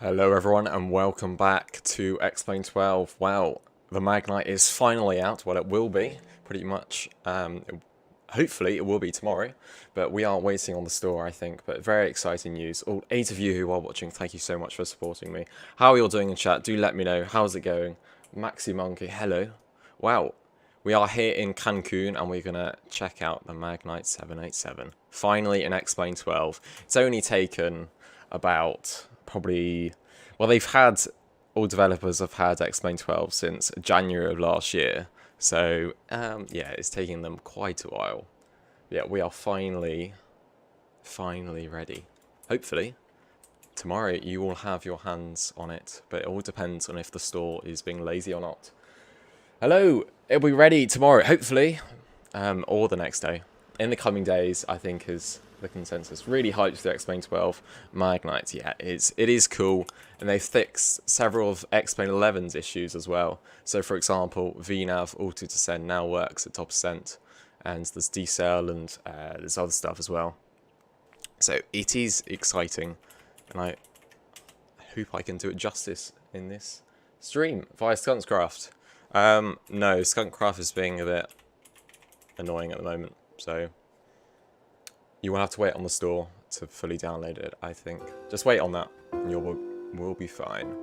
Hello everyone and welcome back to X-Plane 12. Wow, the Magknight is finally out. Well, it will be, pretty much. Hopefully it will be tomorrow, but we are waiting on the store, I think. But very exciting news. All 8 of you who are watching, thank you so much for supporting me. How are you all doing in chat? Do let me know. How's it going? Maxi Monkey, hello. Wow, we are here in Cancun and we're going to check out the Magknight 787. Finally in X-Plane 12. It's only taken about... well, all developers have had X-Plane 12 since January of last year, so yeah, it's taking them quite a while. Yeah, we are finally ready. Hopefully tomorrow you will have your hands on it, but it all depends on if the store is being lazy or not. Hello, it'll be ready tomorrow, hopefully, or the next day. In the coming days, I think is the consensus. Really hyped for the X-Plane 12 Magknight. Yeah, it is cool, and they fixed several of X-Plane 11's issues as well. So, for example, VNAV Auto Descend now works at top percent, and there's decel and there's other stuff as well. So it is exciting, and I hope I can do it justice in this stream via Skunkcraft. No, Skunkcraft is being a bit annoying at the moment, so you will have to wait on the store to fully download it, I think. Just wait on that, and you will be fine.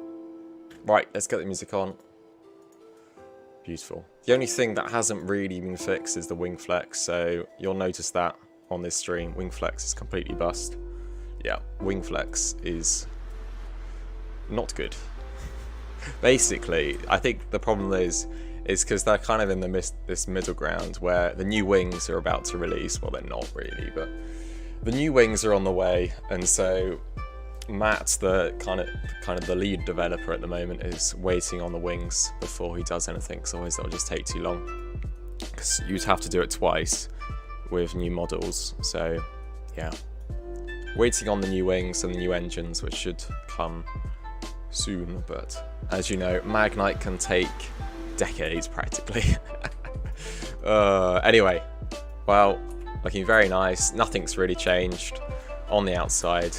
Right, let's get the music on. Beautiful. The only thing that hasn't really been fixed is the wing flex, so you'll notice that on this stream. Wing flex is completely bust. Yeah, wing flex is not good. Basically, I think the problem is because they're kind of in this middle ground where the new wings are about to release. Well, they're not really, but the new wings are on the way, and so Matt, the kind of the lead developer at the moment, is waiting on the wings before he does anything, because otherwise that'll just take too long. Because you'd have to do it twice with new models. So yeah, waiting on the new wings and the new engines, which should come soon. But as you know, Magknight can take decades practically. Anyway, well, looking very nice. Nothing's really changed on the outside.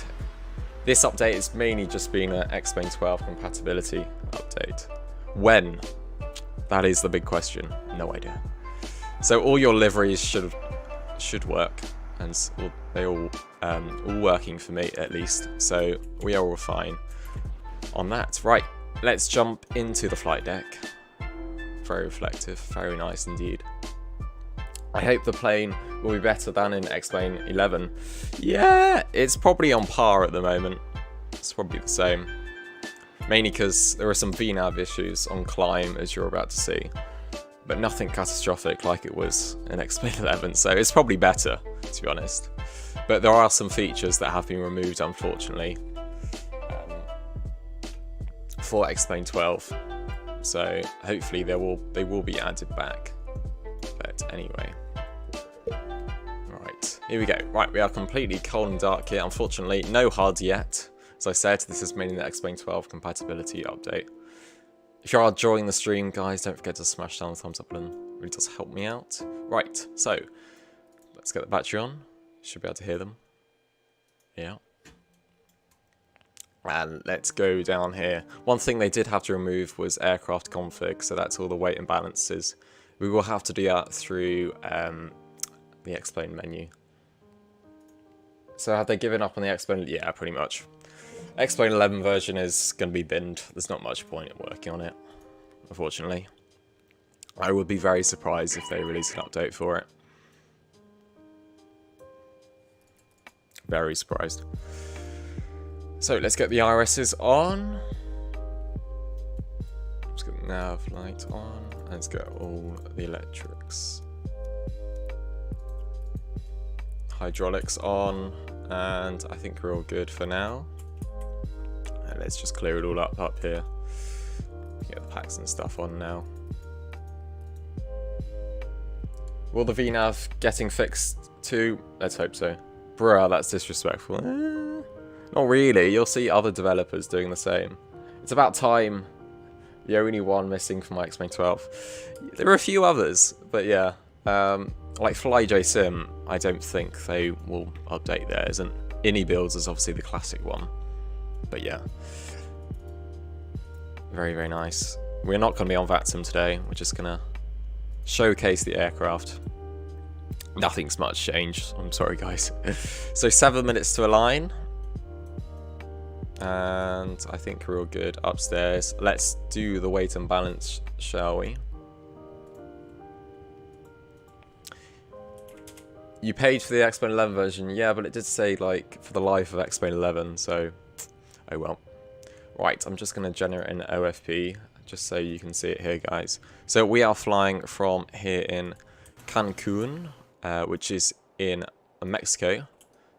This update has mainly just been an X-Plane 12 compatibility update. When? That is the big question. No idea. So all your liveries should work, and they all working for me at least. So we are all fine on that. Right, let's jump into the flight deck. Very reflective, very nice indeed. I hope the plane will be better than in X-Plane 11. Yeah, it's probably on par at the moment. It's probably the same. Mainly because there are some VNAV issues on climb, as you're about to see. But nothing catastrophic like it was in X-Plane 11, so it's probably better, to be honest. But there are some features that have been removed, unfortunately, for X-Plane 12. So hopefully they will be added back. But anyway. Right, here we go. Right, we are completely cold and dark here. Unfortunately, no HUD yet. As I said, this is mainly the X-Plane 12 compatibility update. If you are enjoying the stream, guys, don't forget to smash down the thumbs up button. It really does help me out. Right, so let's get the battery on. Should be able to hear them. Yeah. And let's go down here. One thing they did have to remove was aircraft config, so that's all the weight imbalances. We will have to do that through the X-Plane menu. So have they given up on the X-Plane? Yeah, pretty much. X-Plane 11 version is going to be binned. There's not much point in working on it, unfortunately. I would be very surprised if they release an update for it. Very surprised. So let's get the IRSs on. Let's get the nav light on. Let's get all the electrics. Hydraulics on. And I think we're all good for now. And let's just clear it all up here. Get the packs and stuff on now. Will the VNAV getting fixed too? Let's hope so. Bruh, that's disrespectful. Not really, you'll see other developers doing the same. It's about time. The only one missing from my X-Plane 12. There are a few others, but yeah. Like FlyJSim, I don't think they will update theirs, and Ini Builds is obviously the classic one. But yeah. Very, very nice. We're not going to be on VATSIM today. We're just going to showcase the aircraft. Nothing's much changed. I'm sorry, guys. So 7 minutes to align. And I think we're all good upstairs. Let's do the weight and balance, shall we? You paid for the Xplane 11 version. Yeah, but it did say, like, for the life of Xplane 11, so... Oh, well. Right, I'm just going to generate an OFP, just so you can see it here, guys. So we are flying from here in Cancun, which is in Mexico.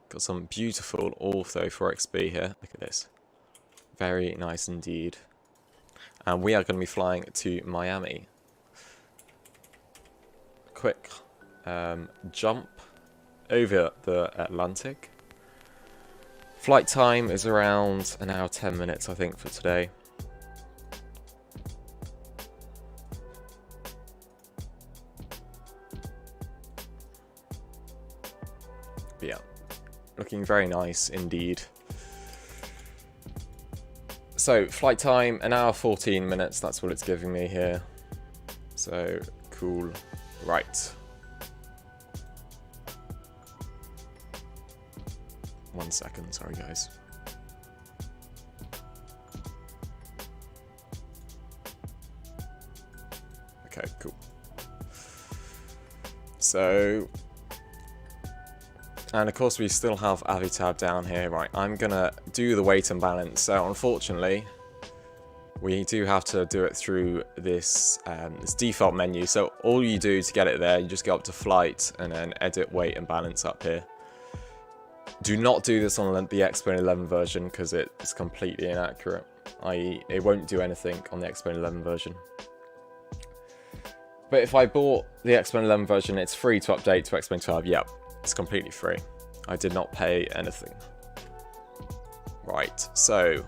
Got some beautiful ortho 4XB here. Look at this. Very nice indeed. And we are going to be flying to Miami. Quick jump over the Atlantic. Flight time is around an hour 10 minutes, I think, for today. But yeah, looking very nice indeed. So, flight time, an hour 14 minutes, that's what it's giving me here. So, cool. Right. 1 second, sorry guys. Okay, cool. So, and of course we still have Avitab down here. Right, I'm gonna do the weight and balance. So unfortunately, we do have to do it through this, this default menu. So all you do to get it there, you just go up to flight and then edit weight and balance up here. Do not do this on the Xplane 11 version because it's completely inaccurate. I.e., it won't do anything on the Xplane 11 version. But if I bought the Xplane 11 version, it's free to update to Xplane 12. Yep, it's completely free. I did not pay anything. Right, so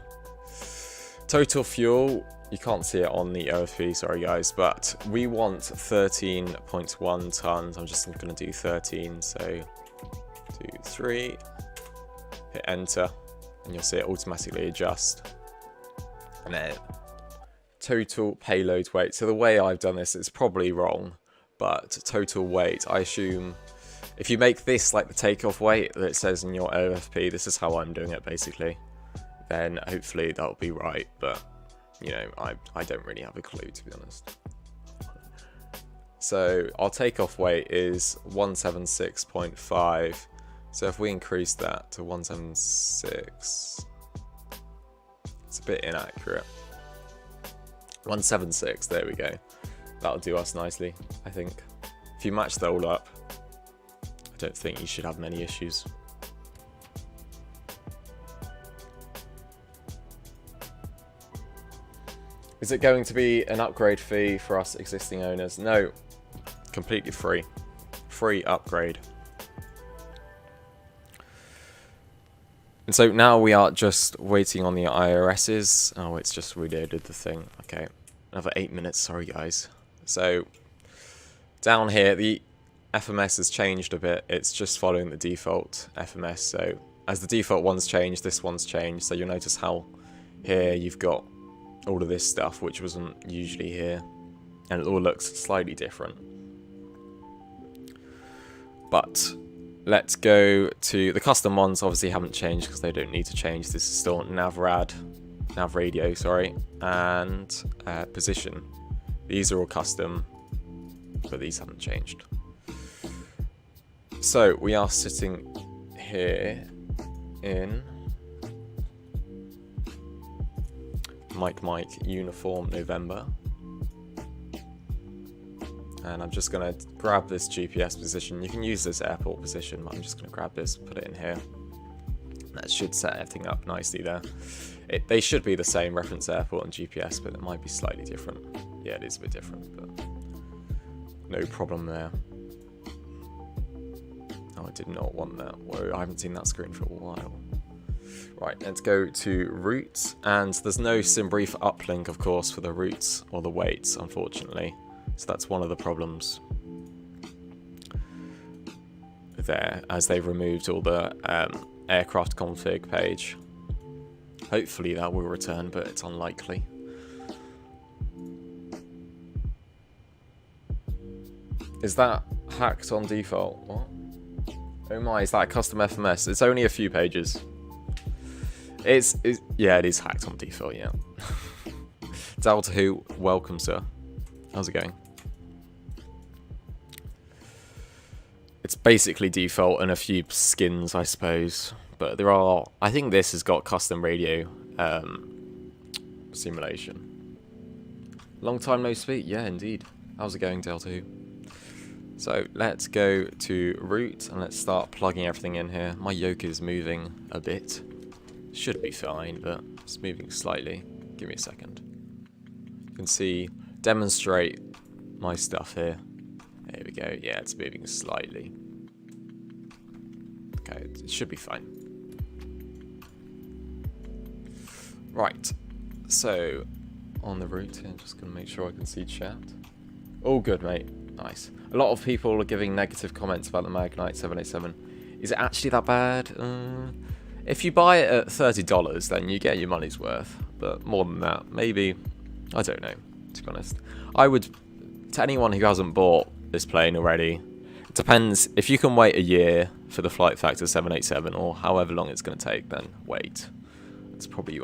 total fuel. You can't see it on the OFP, sorry guys, but we want 13.1 tons. I'm just going to do 13, so 2, 3. Hit enter, and you'll see it automatically adjust. And then total payload weight. So the way I've done this is probably wrong, but total weight, I assume if you make this like the takeoff weight that it says in your OFP, this is how I'm doing it basically, then hopefully that'll be right. But you know, I don't really have a clue, to be honest. So our takeoff weight is 176.5. So if we increase that to 176, it's a bit inaccurate. 176, there we go. That'll do us nicely, I think. If you match that all up, I don't think you should have many issues. Is it going to be an upgrade fee for us existing owners? No, completely free. Free upgrade. And so now we are just waiting on the IRSs. Oh, it's just reloaded the thing. Okay, another 8 minutes, sorry guys. So down here, the FMS has changed a bit. It's just following the default FMS. So as the default one's changed, this one's changed. So you'll notice how here you've got all of this stuff, which wasn't usually here. And it all looks slightly different. But let's go to the custom ones. Obviously haven't changed because they don't need to change. This is still nav radio, sorry, and position. These are all custom, but these haven't changed. So we are sitting here in Mike uniform November. And I'm just going to grab this GPS position. You can use this airport position, but I'm just going to grab this, put it in here. That should set everything up nicely there. They should be the same, reference airport and GPS, but it might be slightly different. Yeah, it is a bit different, but no problem there. Oh, I did not want that. Whoa, I haven't seen that screen for a while. Right, let's go to routes. And there's no SimBrief uplink, of course, for the routes or the weights, unfortunately. So that's one of the problems there, as they've removed all the aircraft config page. Hopefully that will return, but it's unlikely. Is that hacked on default? What? Oh my, is that a custom FMS? It's only a few pages. Yeah, it is hacked on default, yeah. Delta Who, welcome, sir. How's it going? It's basically default and a few skins, I suppose. But there are... I think this has got custom radio simulation. Long time no speak. Yeah, indeed. How's it going, Delta Who? So, let's go to root and let's start plugging everything in here. My yoke is moving a bit. Should be fine, but it's moving slightly. Give me a second. You can see, demonstrate my stuff here. There we go. Yeah, it's moving slightly. Okay, it should be fine. Right. So, on the route here, just going to make sure I can see chat. All good, mate. Nice. A lot of people are giving negative comments about the Magknight 787. Is it actually that bad? If you buy it at $30, then you get your money's worth. But more than that, maybe... I don't know, to be honest. I would... To anyone who hasn't bought this plane already, it depends. If you can wait a year for the Flight Factor 787, or however long it's going to take, then wait. That's probably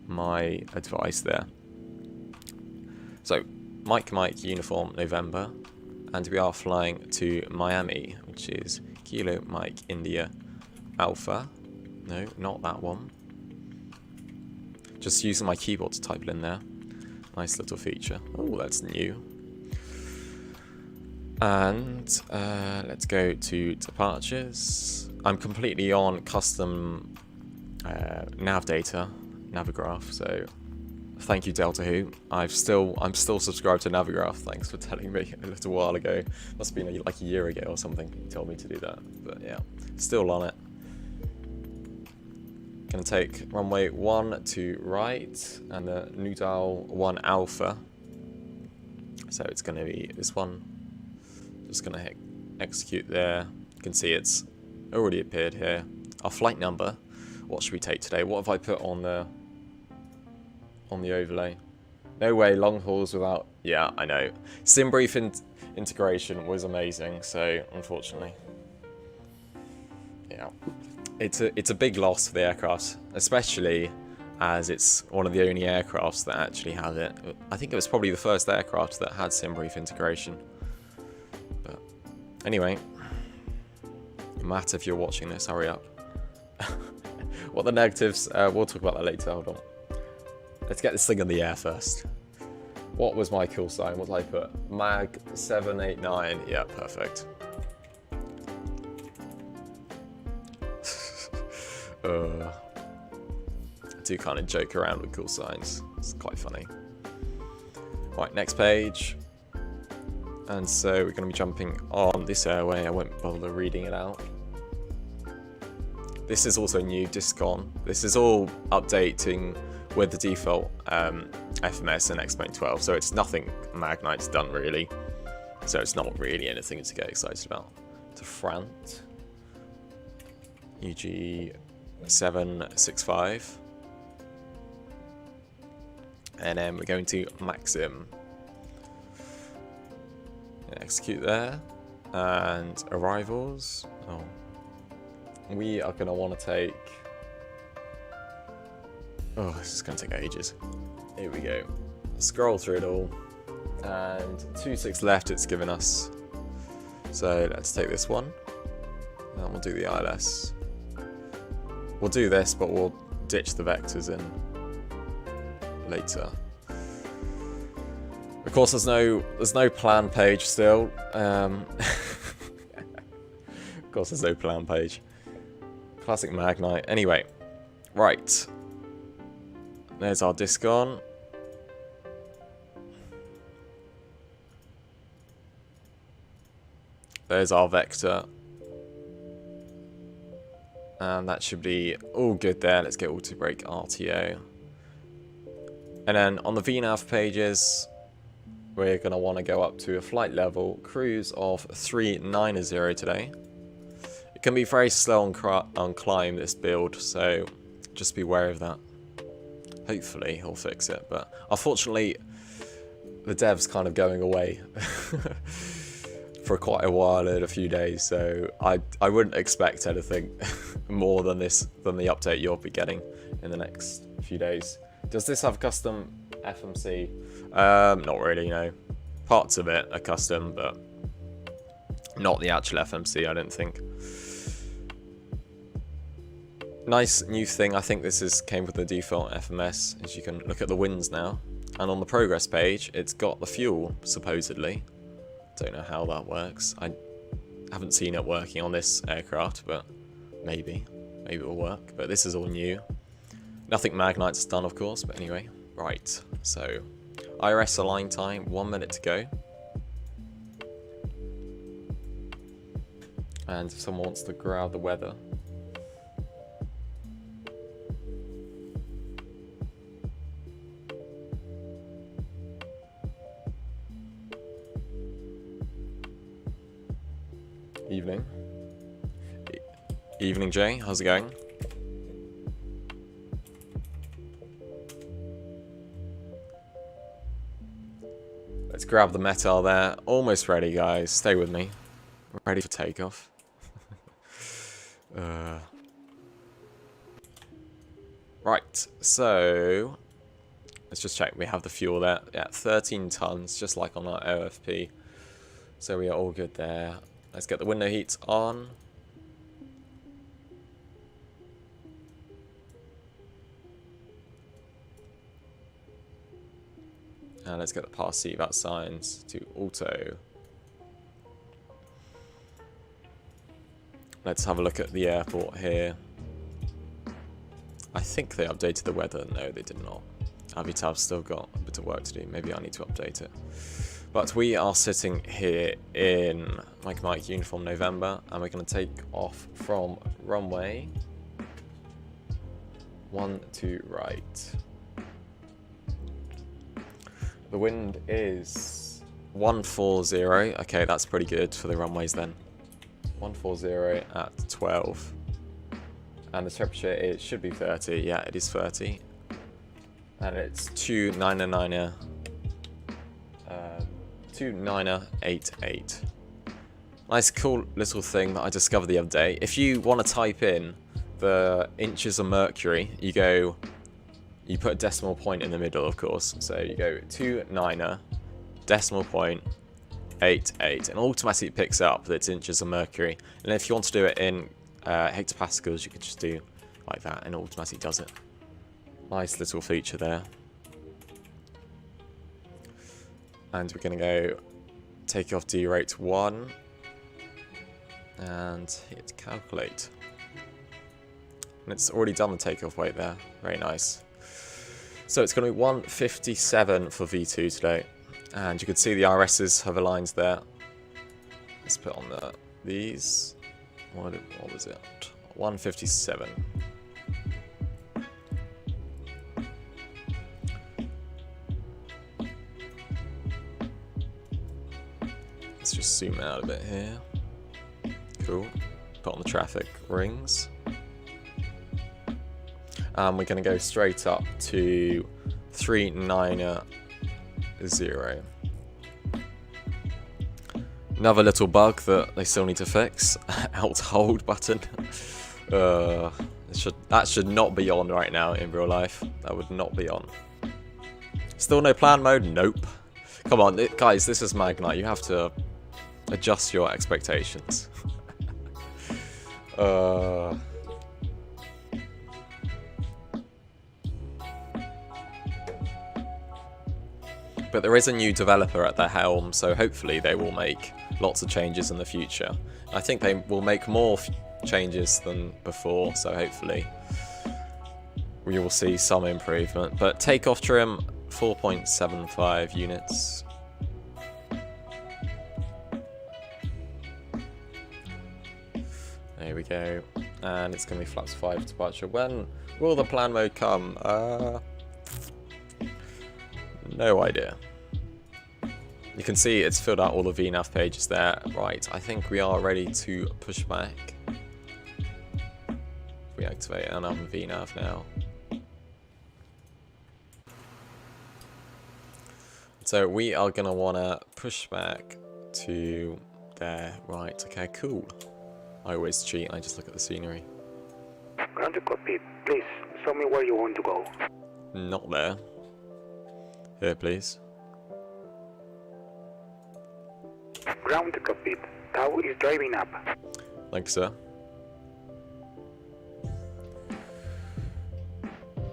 my advice there. So, Mike Uniform November, and we are flying to Miami, which is Kilo Mike India Alpha. No, not that one. Just using my keyboard to type it in there. Nice little feature. Oh, that's new. And let's go to departures. I'm completely on custom nav data, Navigraph, so thank you, Delta Who. I'm still subscribed to Navigraph. Thanks for telling me a little while ago. Must have been like a year ago or something. You told me to do that, but yeah, still on it. Gonna take runway 1 to right and the Nudal 1 Alpha. So it's gonna be this one. Just gonna hit execute there. You can see it's already appeared here. Our flight number. What should we take today? What have I put on the overlay? No way, long hauls without... Yeah, I know. SimBrief integration was amazing, so unfortunately. Yeah. It's a big loss for the aircraft, especially as it's one of the only aircrafts that actually have it. I think it was probably the first aircraft that had SimBrief integration. But anyway, Matt, if you're watching this, hurry up. What the negatives? We'll talk about that later. Hold on. Let's get this thing in the air first. What was my call sign? What did I put? Mag 789. Yeah, perfect. I do kind of joke around with call signs. It's quite funny. Right, next page. And so we're going to be jumping on this airway. I won't bother reading it out. This is also new, Discon. This is all updating with the default FMS and X-Plane 12. So it's nothing Magknight's done really. So it's not really anything to get excited about. To France. UG 765, and then we're going to Maxim. Execute there, and arrivals. Oh, we are going to want to take... Oh, this is going to take ages. Here we go. Scroll through it all, and 26 left it's given us. So let's take this one, and we'll do the ILS. We'll do this, but we'll ditch the vectors in later. Of course, there's no plan page still. Of course, there's no plan page. Classic Magknight. Anyway, right. There's our Discon. There's our vector. And that should be all good there. Let's get auto brake RTO. And then on the VNAV pages, we're going to want to go up to a flight level cruise of 390 today. It can be very slow on climb, this build, so just be aware of that. Hopefully he'll fix it, but unfortunately the dev's kind of going away. for quite a while in a few days, so I wouldn't expect anything more than this, than the update you'll be getting in the next few days. Does this have custom FMC? Not really, no. Parts of it are custom, but not the actual FMC, I don't think. Nice new thing, I think this came with the default FMS, is you can look at the winds now. And on the progress page, it's got the fuel, supposedly. Don't know how that works. I haven't seen it working on this aircraft, but maybe it will work. But this is all new. Nothing Magknight's done, of course, but anyway. Right, so IRS align time, 1 minute to go. And if someone wants to grab the weather. Evening. Evening, Jay. How's it going? Let's grab the metal there. Almost ready, guys. Stay with me. We're ready for takeoff. Right, so let's just check. We have the fuel there. Yeah, 13 tons, just like on our OFP. So we are all good there. Let's get the window heat on. And let's get the pass CVAT signs to auto. Let's have a look at the airport here. I think they updated the weather. No, they did not. Avitav's still got a bit of work to do. Maybe I need to update it. But we are sitting here in Magknight uniform November, and we're going to take off from runway 1 to right. The wind is 140. Okay, that's pretty good for the runways then. 140 at 12. And the temperature, it should be 30. Yeah, it is 30. And it's 2999. 2988. Nice cool little thing that I discovered the other day. If you want to type in the inches of mercury, you put a decimal point in the middle, of course. So you go 29 decimal point 88, and automatically picks up that it's inches of mercury. And if you want to do it in hectopascals, you could just do like that, and it automatically does it. Nice little feature there. And we're going to go takeoff D rate 1 and hit calculate. And it's already done the takeoff weight there. Very nice. So it's going to be 157 for V2 today. And you can see the RSs have aligned there. Let's put on these. What was it? 157. Let's just zoom out a bit here. Cool. Put on the traffic rings. And we're going to go straight up to 390. Another little bug that they still need to fix. Alt hold button. That should not be on right now in real life. That would not be on. Still no plan mode? Nope. Come on, guys, this is Magknight. You have to adjust your expectations. But there is a new developer at the helm, so hopefully they will make lots of changes in the future. I think they will make more changes than before, so hopefully we will see some improvement. But takeoff trim, 4.75 units. There we go. And it's going to be flaps 5 departure. When will the plan mode come? No idea. You can see it's filled out all the VNAV pages there. Right, I think we are ready to push back. We activate another VNAV now. So we are going to want to push back to there. Right, okay, cool. I always cheat, I just look at the scenery. Ground to cockpit, please show me where you want to go. Not there. Here, please. Ground to cockpit, Tau is driving up. Thank you, sir.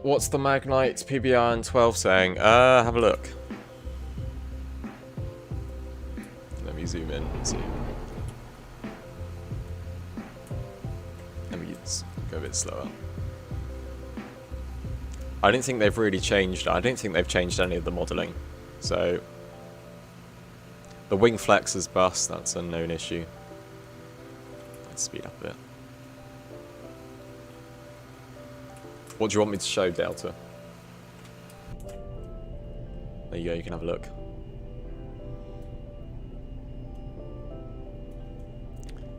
What's the Magknight PBR and 12 saying? Have a look. Let me zoom in and see. Let me go a bit slower. I don't think they've really changed. I don't think they've changed any of the modelling. So the wing flex is bust. That's a known issue. Let's speed up a bit. What do you want me to show, Delta? There you go. You can have a look.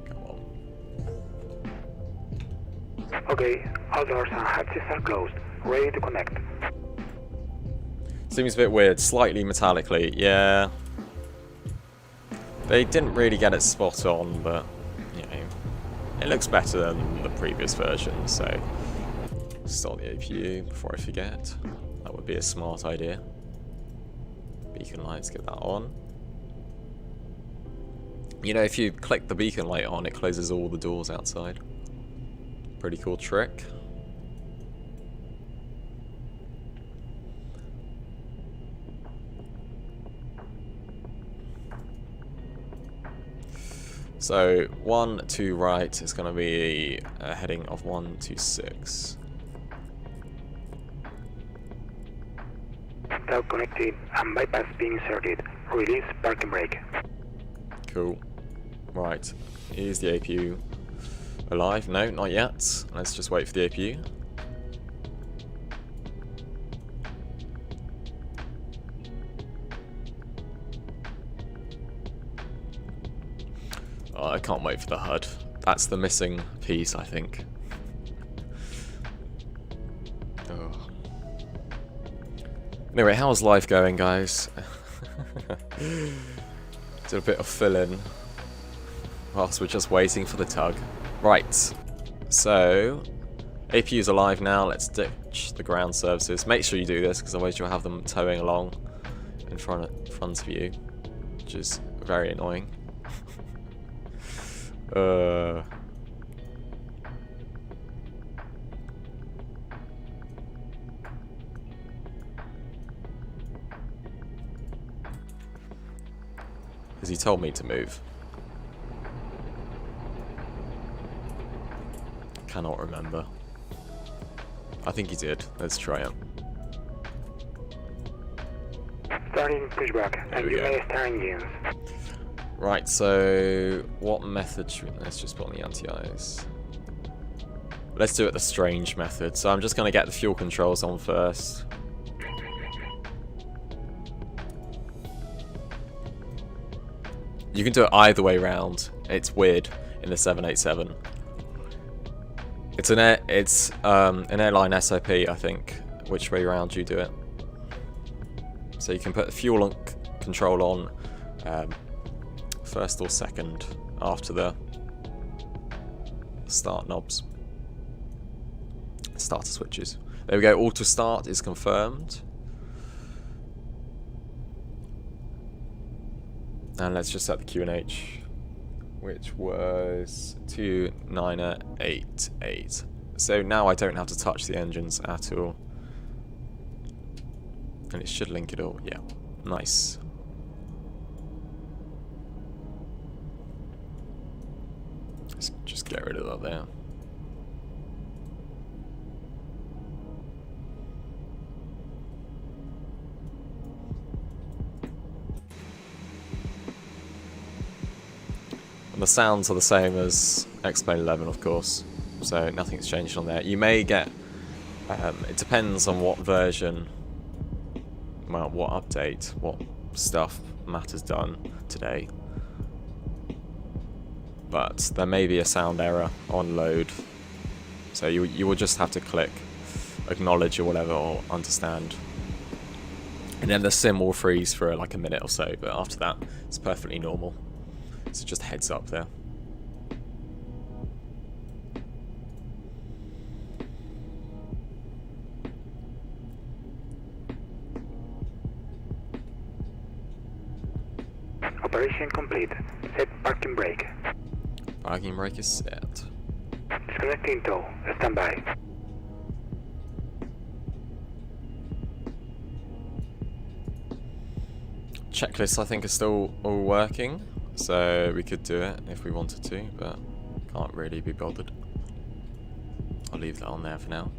Come on. Okay, all doors and hatches are closed. Ready to connect. Seems a bit weird. Slightly metallically. Yeah. They didn't really get it spot on, but, you know, it looks better than the previous version, so start the APU before I forget. That would be a smart idea. Beacon lights, get that on. You know, if you click the beacon light on, it closes all the doors outside. Pretty cool trick. So 1 to right is going to be a heading of 126. Tau connected and bypass being inserted. Release parking brake. Cool. Right. Is the APU alive? No, not yet. Let's just wait for the APU. Oh, I can't wait for the HUD. That's the missing piece, I think. Oh. Anyway, how's life going, guys? Did a bit of fill-in whilst we're just waiting for the tug. Right, so APU's alive now. Let's ditch the ground services. Make sure you do this, because otherwise you'll have them towing along in front of you, which is very annoying. Has he told me to move? Cannot remember. I think he did. Let's try it. Starting pushback, and you may start engines. Right, so what method should we, let's just put on the anti-ice. Let's do it the strange method. So I'm just going to get the fuel controls on first. You can do it either way round. It's weird in the 787. It's an airline SOP, I think, which way round you do it. So you can put the fuel control on first or second after the start knobs. Starter switches. There we go, auto start is confirmed. And let's just set the QNH, which was 2988. So now I don't have to touch the engines at all. And it should link it all, yeah. Nice. Let's just get rid of that there. And the sounds are the same as X-Plane 11, of course, so nothing's changed on there. You may get, it depends on what version, well, what update, what stuff Matt has done today. But there may be a sound error on load, so you will just have to click acknowledge or whatever, or understand. And then the sim will freeze for like a minute or so, but after that, it's perfectly normal. So just heads up there. Operation complete. Set parking brake. Parking brake is set. Disconnecting tow. Stand by. Checklist I think is still all working, so we could do it if we wanted to, but can't really be bothered. I'll leave that on there for now.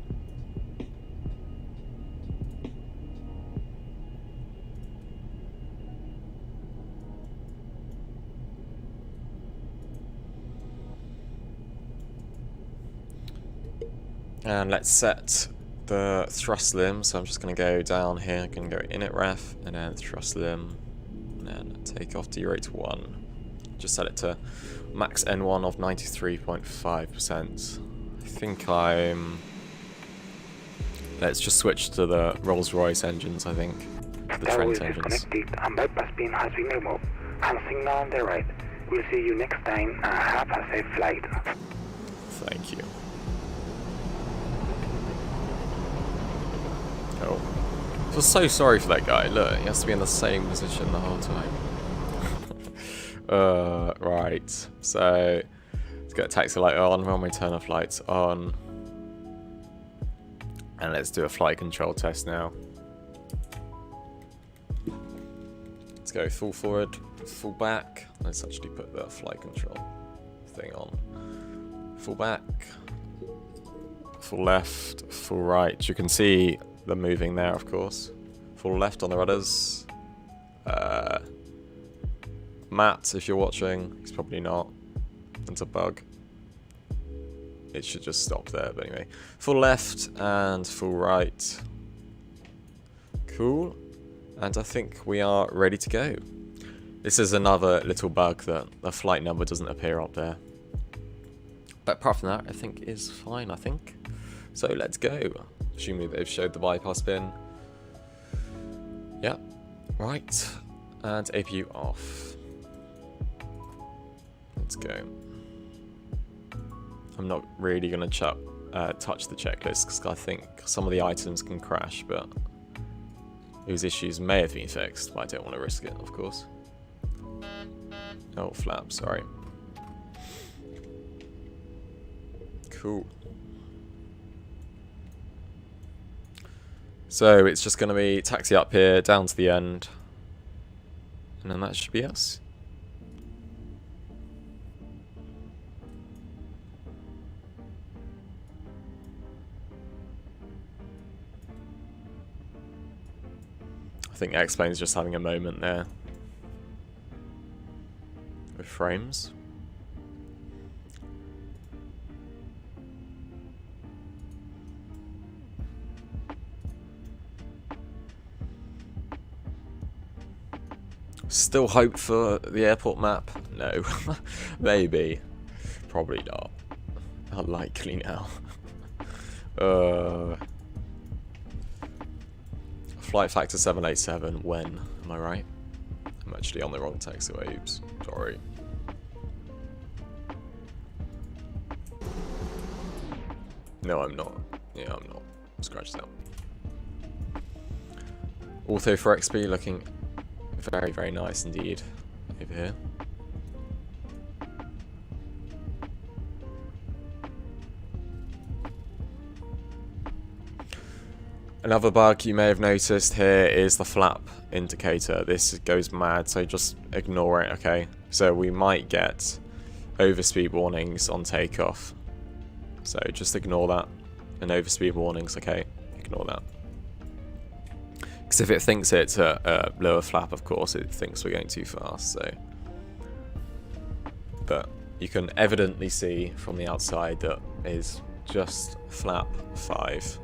And let's set the thrust limb, so I'm just going to go down here, I'm going to go init ref, and then thrust limb, and then takeoff derate to 1. Just set it to max N1 of 93.5%. I think let's just switch to the Rolls-Royce engines, I think. The Tower is Trent engines. disconnected and bypass pin has been removed. And signal on the right. We'll see you next time and have a safe flight. Thank you. Oh. I feel so sorry for that guy. Look, he has to be in the same position the whole time. Right. So, let's get taxi light on, runway turn off lights on. And let's do a flight control test now. Let's go full forward, full back. Let's actually put the flight control thing on. Full back, full left, full right. You can see them moving there, of course. Full left on the rudders. Matt, if you're watching, he's probably not. It's a bug. It should just stop there, but anyway. Full left and full right. Cool. And I think we are ready to go. This is another little bug that the flight number doesn't appear up there. But apart from that, I think is fine, I think. So let's go. Assuming they've showed the bypass pin. Yeah, right. And APU off. Let's go. I'm not really going to touch the checklist because I think some of the items can crash, but those issues may have been fixed, but I don't want to risk it, of course. Oh, flap, sorry. Cool. So it's just going to be taxi up here, down to the end, and then that should be us. I think X-Plane's just having a moment there with frames. Still hope for the airport map? No. Maybe. Probably not. Unlikely now. Flight factor 787, when? Am I right? I'm actually on the wrong taxiway, oops. Sorry. No, I'm not. Yeah, I'm not. Scratch that. Auto for XP looking very, very nice indeed over here. Another bug you may have noticed here is the flap indicator. This goes mad, so just ignore it, okay? So we might get overspeed warnings on takeoff. So just ignore that. And overspeed warnings, okay? Ignore that. Because if it thinks it's a lower flap, of course, it thinks we're going too fast, so. But you can evidently see from the outside that is just flap 5.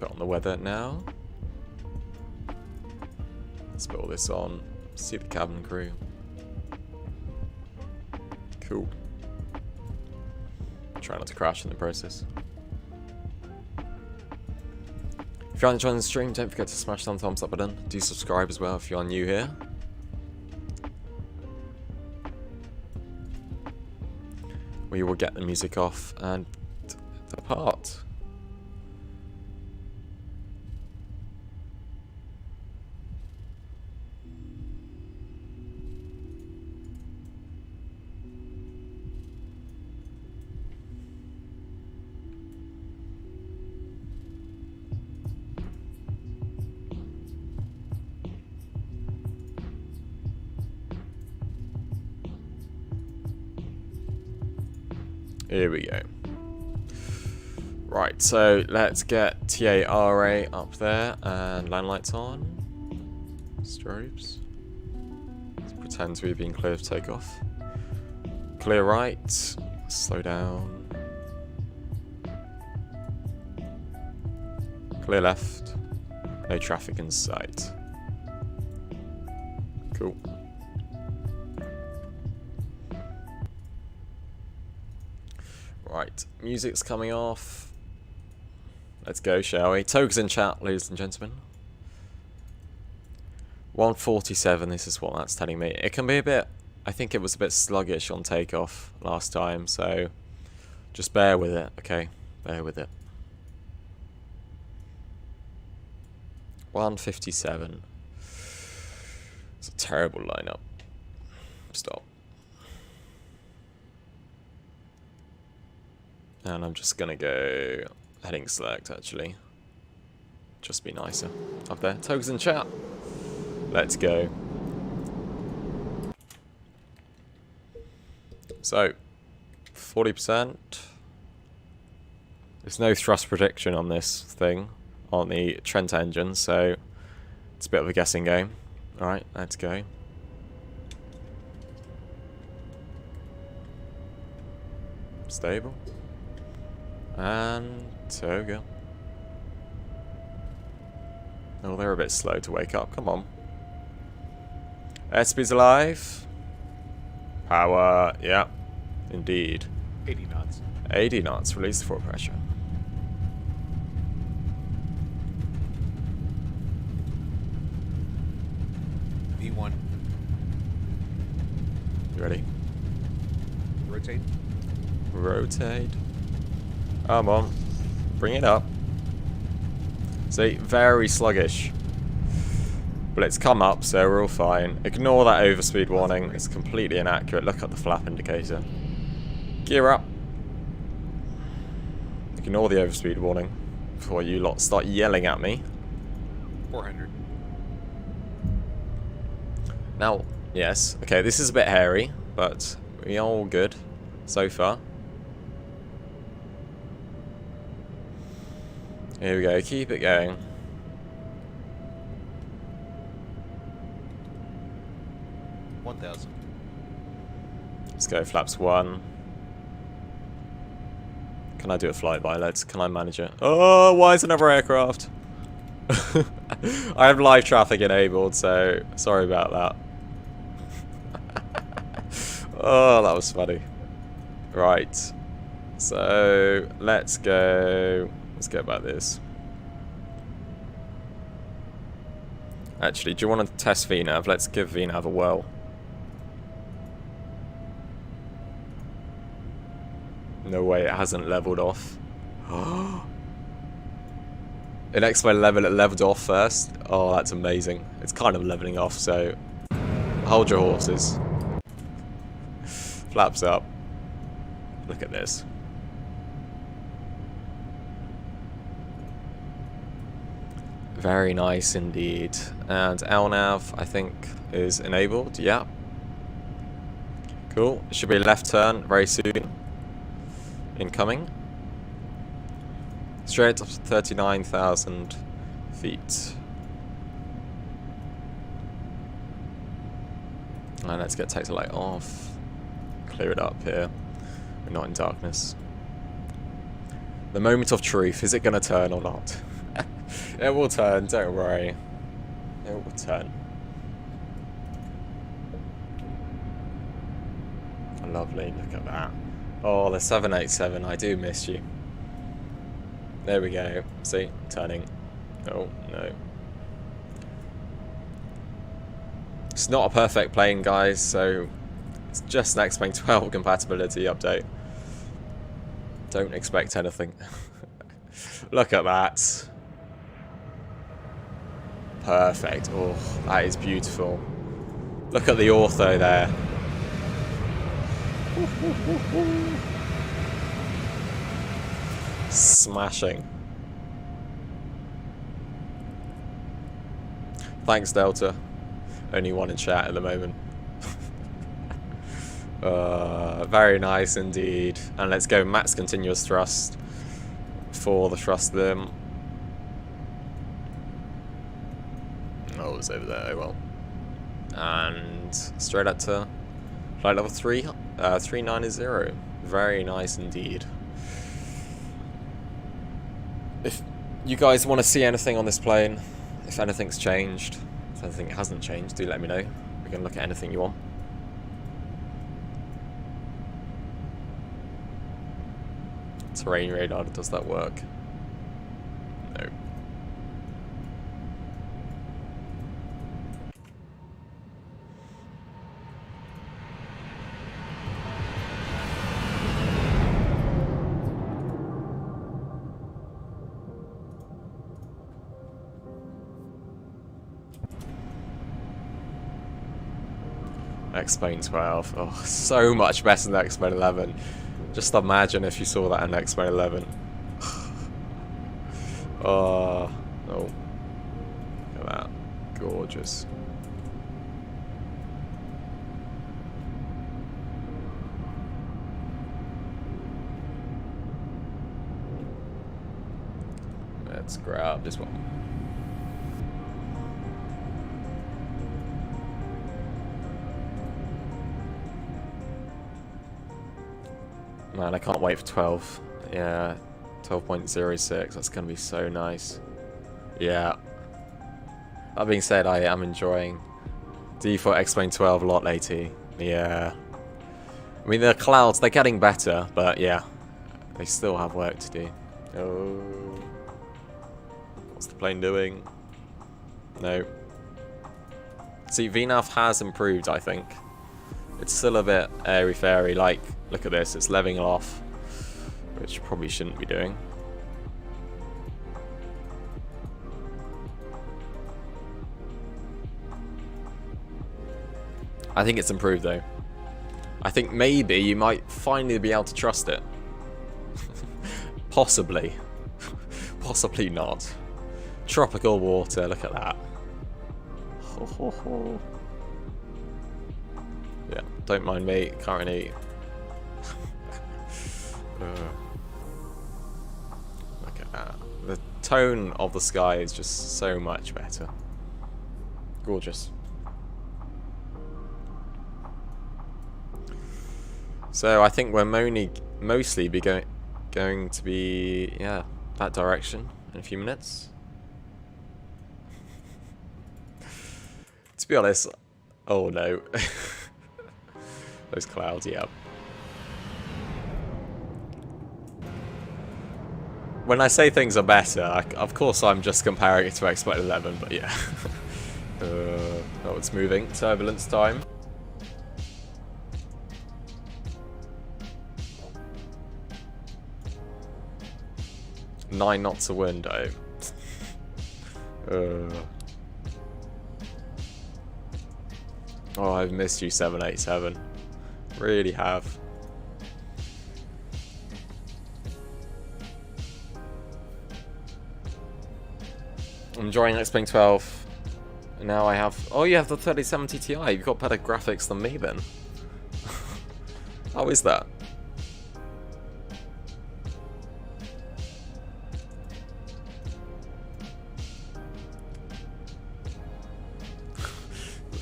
Put on the weather now. Let's put all this on. See the cabin crew. Try not to crash in the process. If you're enjoying the stream, don't forget to smash that thumbs up button. Do subscribe as well if you are new here. We will get the music off and depart. Here we go. Right, so let's get TARA up there and land lights on. Strobes. Let's pretend we've been clear of takeoff. Clear right. Slow down. Clear left. No traffic in sight. Cool. Right, music's coming off. Let's go, shall we? Togas in chat, ladies and gentlemen. 147, this is what that's telling me. It can be a bit, I think it was a bit sluggish on takeoff last time, so just bear with it, okay? Bear with it. 157. It's a terrible lineup. Stop. And I'm just gonna go heading select actually. Just be nicer. Up there. Togas in chat. Let's go. So 40%. There's no thrust prediction on this thing, on the Trent engine, so it's a bit of a guessing game. Alright, let's go. Stable. And Toga. Oh, they're a bit slow to wake up. Come on. Airspeed's alive. Power. Yeah. Indeed. 80 knots. 80 knots. Release the forward pressure. V1. You ready? Rotate. Rotate. Come on. Bring it up. See, very sluggish. But it's come up, so we're all fine. Ignore that overspeed warning. It's completely inaccurate. Look at the flap indicator. Gear up. Ignore the overspeed warning before you lot start yelling at me. 400. Now, yes. Okay, this is a bit hairy, but we are all good so far. Here we go, keep it going. $1,000. Let's go, flaps 1. Can I do a flyby? Can I manage it? Oh, why is another aircraft? I have live traffic enabled, so sorry about that. Oh, that was funny. Right. So, let's go. Let's get about this. Actually, do you want to test VNAV? Let's give VNAV a whirl. No way it hasn't leveled off. It explained it leveled off first. Oh, that's amazing. It's kind of leveling off, so hold your horses. Flaps up. Look at this. Very nice indeed. And LNAV, I think, is enabled. Yeah. Cool. Should be a left turn very soon. Incoming. Straight up to 39,000 feet. And let's get take the light off. Clear it up here. We're not in darkness. The moment of truth. Is it going to turn or not? It will turn, don't worry. It will turn. Lovely, look at that. Oh, the 787, I do miss you. There we go. See? Turning. Oh, no. It's not a perfect plane, guys, so it's just an X-Plane 12 compatibility update. Don't expect anything. Look at that. Perfect. Oh, that is beautiful. Look at the ortho there. Smashing. Thanks, Delta. Only one in chat at the moment. Very nice indeed. And let's go max continuous thrust for the thrust limb. Oh, it's over there. Oh well. And straight up to flight level 390. Very nice indeed. If you guys want to see anything on this plane, if anything's changed, if anything hasn't changed, do let me know. We can look at anything you want. Terrain radar, does that work? No. X-Plane 12. Oh, so much better than X-Plane 11. Just imagine if you saw that in X-Plane 11. Oh, no. Look at that. Gorgeous. Let's grab this one. Man, I can't wait for 12. Yeah, 12.06. That's going to be so nice. Yeah. That being said, I am enjoying default X-Plane 12 a lot lately. Yeah. I mean, the clouds, they're getting better, but yeah. They still have work to do. Oh. What's the plane doing? No. See, VNAV has improved, I think. It's still a bit airy-fairy, like, look at this, it's leveling off, which probably shouldn't be doing. I think it's improved though. I think maybe you might finally be able to trust it. Possibly. Possibly not. Tropical water, look at that. Ho, ho, ho. Yeah, don't mind me, currently. Look at that. The tone of the sky is just so much better. Gorgeous. So I think we're mostly be going to be, yeah, that direction in a few minutes. To be honest, oh no. Those clouds, yeah. When I say things are better, of course I'm just comparing it to X-Plane 11, but yeah. Oh, it's moving. Turbulence time. Nine knots of wind, Oh, I've missed you, 787. Really have. I'm enjoying X-Plane 12. And now I have... Oh, you have the 3070 Ti. You've got better graphics than me then. How is that?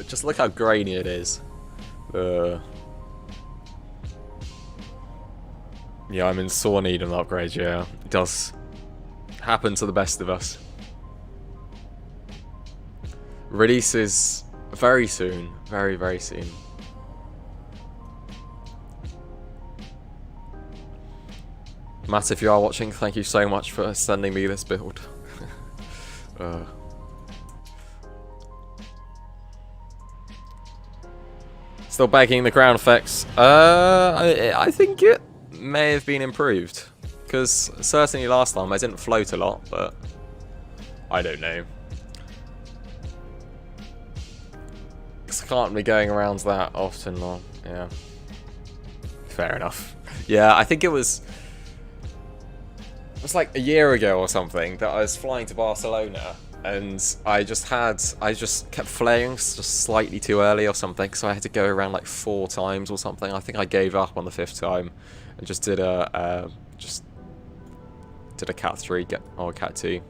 Just look how grainy it is. Yeah, I'm in sore need of an upgrade, yeah. It does happen to the best of us. Releases very soon. Very, very soon. Matt, if you are watching, thank you so much for sending me this build. Still bagging the ground effects. I think it may have been improved. Because certainly last time I didn't float a lot, but I don't know. Because I can't be going around that often, or yeah. Fair enough. Yeah, I think it was like a year ago or something that I was flying to Barcelona, and I just kept flaring just slightly too early or something, so I had to go around like 4 times or something. I think I gave up on the 5th time and just did a Cat 3 or Cat 2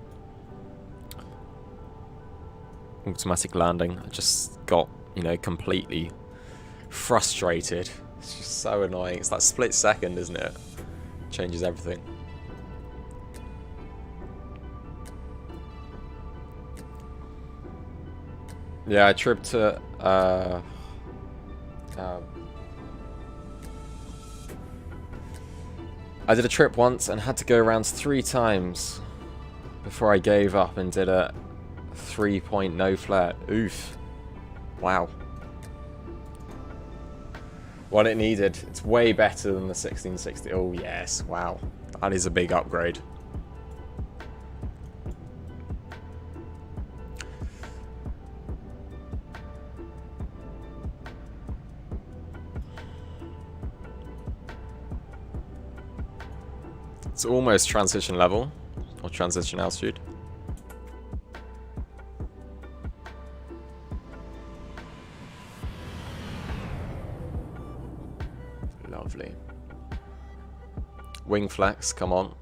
automatic landing. I just got, you know, completely frustrated. It's just so annoying. It's that split second, isn't it? Changes everything. Yeah, I tripped to I did a trip once and had to go around 3 times before I gave up and did a 3-point no flare. Oof. Wow. What it needed. It's way better than the 1660. Oh yes, wow. That is a big upgrade. It's almost transition level, or transition altitude. Lovely. Wing flex, come on.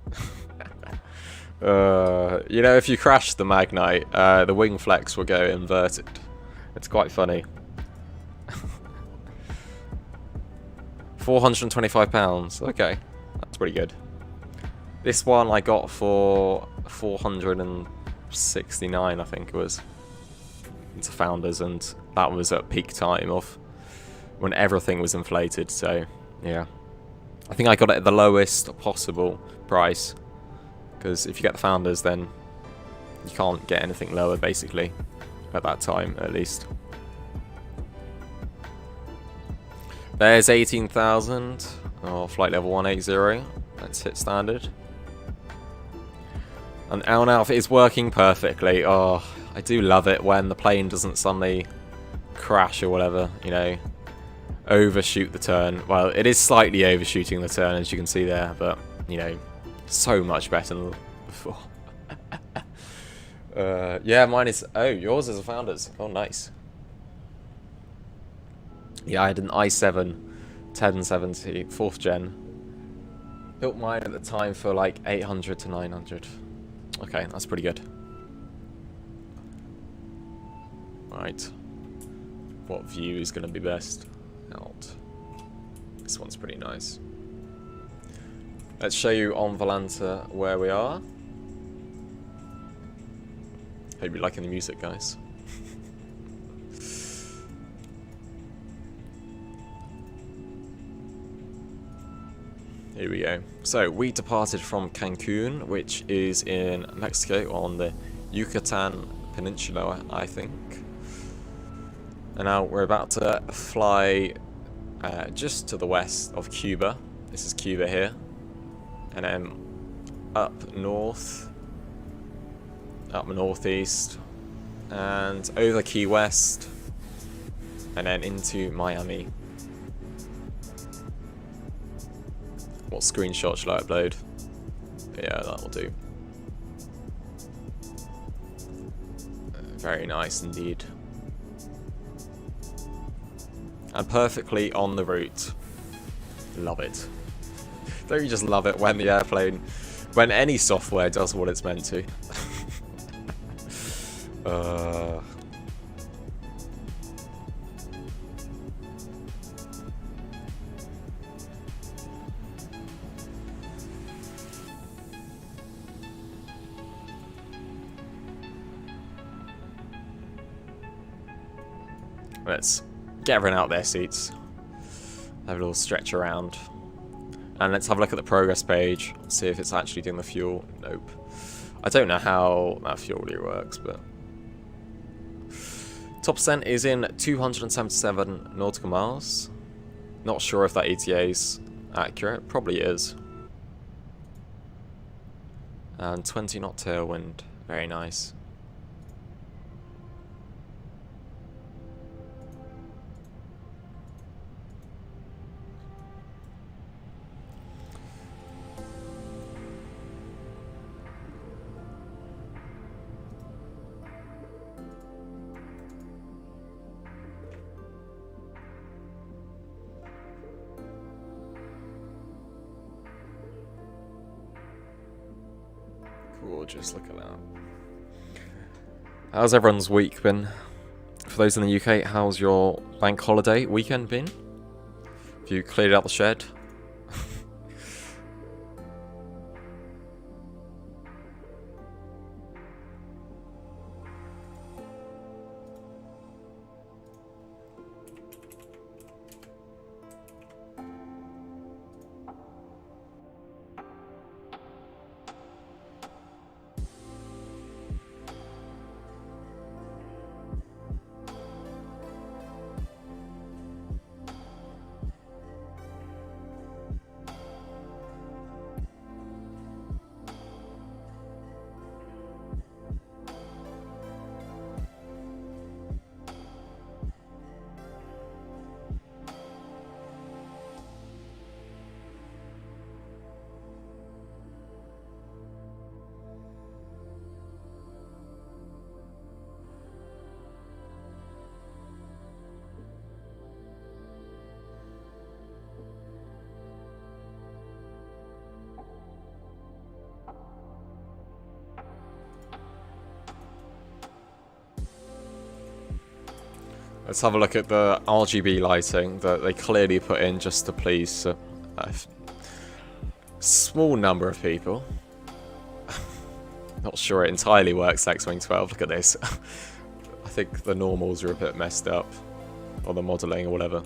You know, if you crash the Magknight, the wing flex will go inverted. It's quite funny. £425. Okay, that's pretty good. This one I got for 469, I think it was. Into Founders, and that was at peak time of when everything was inflated, so yeah. I think I got it at the lowest possible price, because if you get the Founders then you can't get anything lower basically, at that time at least. There's 18,000, or flight level 180, let's hit standard. And LNAV is working perfectly. Oh, I do love it when the plane doesn't suddenly crash or whatever, you know, overshoot the turn. Well, it is slightly overshooting the turn, as you can see there, but, you know, so much better than before. Yeah, mine is... Oh, yours is a Founders. Oh, nice. Yeah, I had an i7 1070, 4th gen. Built mine at the time for like 800 to 900. Okay, that's pretty good. Right. What view is going to be best? Out. This one's pretty nice. Let's show you on Volanta where we are. Hope you're liking the music, guys. Here we go. So we departed from Cancun, which is in Mexico on the Yucatan Peninsula, I think. And now we're about to fly just to the west of Cuba. This is Cuba here. And then up north, up northeast, and over Key West, and then into Miami. What screenshot should I upload? Yeah, that will do. Very nice indeed. And perfectly on the route. Love it. Don't you just love it when the airplane, when any software does what it's meant to? Let's get everyone out their seats. Have a little stretch around. And let's have a look at the progress page, see if it's actually doing the fuel. Nope. I don't know how that fuel really works, but... Top percent is in 277 nautical miles. Not sure if that ETA is accurate. Probably is. And 20 knot tailwind. Very nice. Gorgeous, look at that. How's everyone's week been? For those in the UK, how's your bank holiday weekend been? Have you cleared out the shed? Let's have a look at the RGB lighting that they clearly put in just to please a small number of people. Not sure it entirely works, X-Wing 12. Look at this. I think the normals are a bit messed up. Or the modelling or whatever.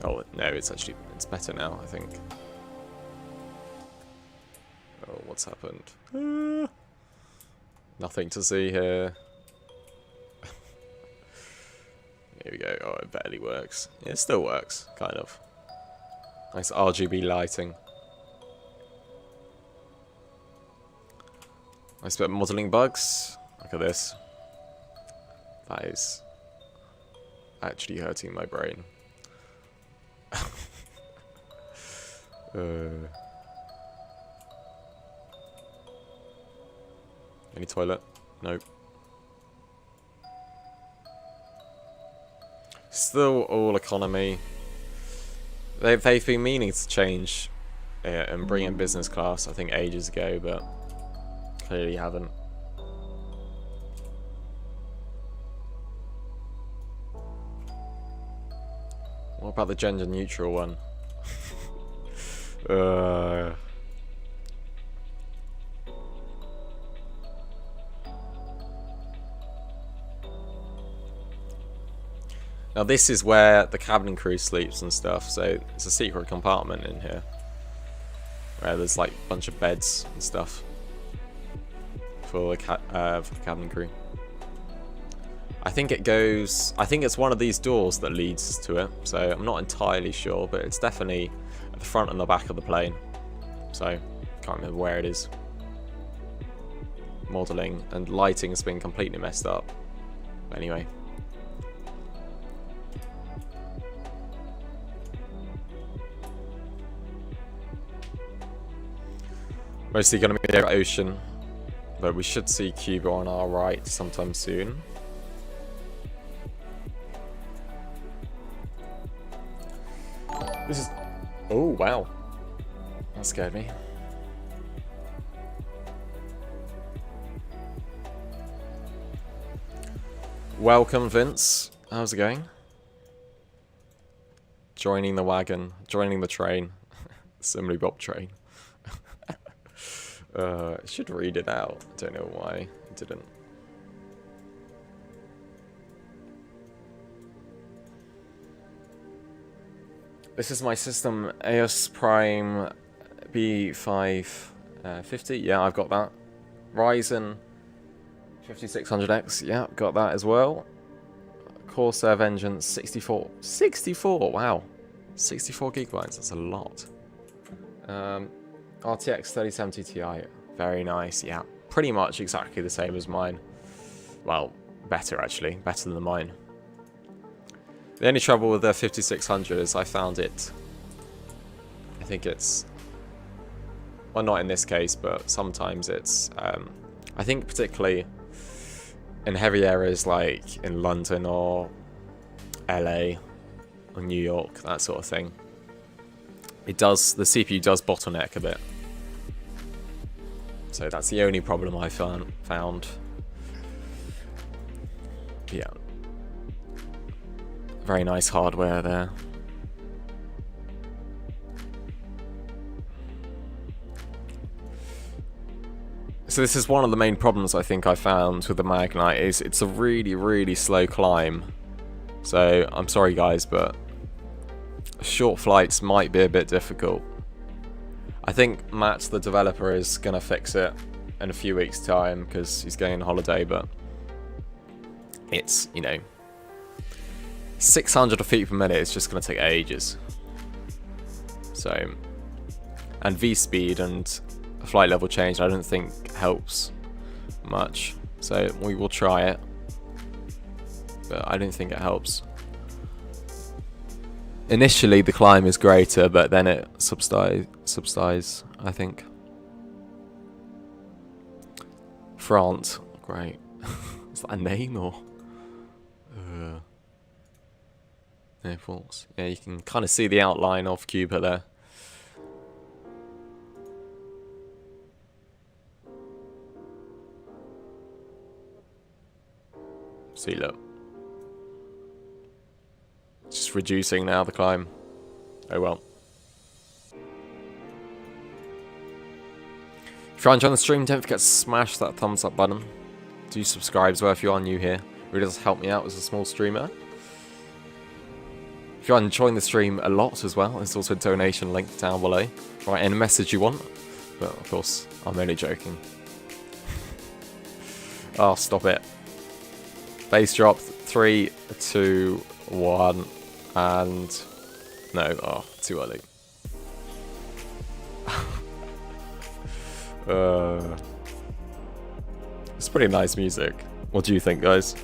Oh, no, it's better now, I think. Oh, what's happened? Nothing to see here. Here we go. Oh, it barely works. Yeah, it still works, kind of. Nice RGB lighting. Nice bit of modelling bugs. Look at this. That is actually hurting my brain. Any toilet? Nope. Still all economy. They've been meaning to change it and bring in business class, I think, ages ago, but clearly haven't. What about the gender neutral one? Now this is where the cabin crew sleeps and stuff, so it's a secret compartment in here. Where there's like a bunch of beds and stuff. For the cabin crew. I think it's one of these doors that leads to it, so I'm not entirely sure, but it's definitely at the front and the back of the plane. So, can't remember where it is. Modelling and lighting has been completely messed up. But anyway. Mostly going to be the ocean, but we should see Cuba on our right sometime soon. This is... Oh, wow. That scared me. Welcome, Vince. How's it going? Joining the wagon. Joining the train. Assembly Bob train. I should read it out. I don't know why I didn't. This is my system, AOS Prime B550. Yeah, I've got that. Ryzen 5600X. Yeah, got that as well. Corsair Vengeance 64. 64, wow. 64 gigabytes, that's a lot. RTX 3070 Ti. Very nice, yeah. Pretty much exactly the same as mine. Well, better actually. Better than mine. The only trouble with the 5600 is I found it... I think it's... Well, not in this case, but sometimes it's... I think particularly in heavy areas like in London or LA or New York, that sort of thing. It does... The CPU does bottleneck a bit. So that's the only problem I found. Yeah. Very nice hardware there. So this is one of the main problems I think I found with the Magknight, is it's a really, really slow climb. So I'm sorry guys, but short flights might be a bit difficult. I think Matt, the developer, is going to fix it in a few weeks' time because he's going on holiday, but it's, you know, 600 feet per minute is just going to take ages. So, and V-speed and flight level change I don't think helps much. So we will try it, but I don't think it helps. Initially the climb is greater, but then it subsides, I think. France, great. Is that a name or? No, France. Yeah, you can kind of see the outline of Cuba there. See, look. Just reducing now, the climb. Oh well. If you're enjoying the stream, don't forget to smash that thumbs up button. Do subscribe as well if you are new here. It really does help me out as a small streamer. If you're enjoying the stream a lot as well, there's also a donation link down below. Write any message you want. But of course, I'm only joking. Oh, stop it. Base drop, 3, 2, 1. And no, oh, too early. It's pretty nice music. What do you think, guys?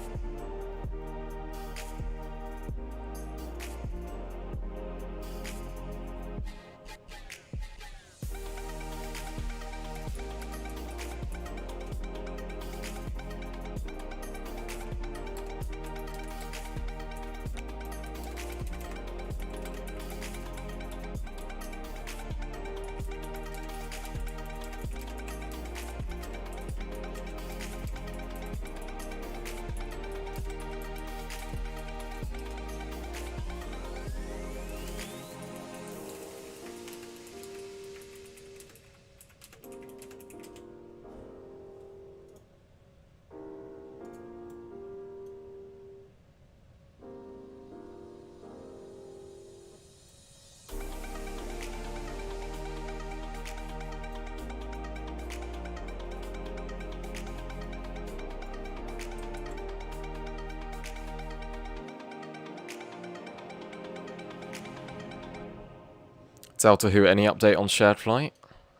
Delta Who, any update on shared flight?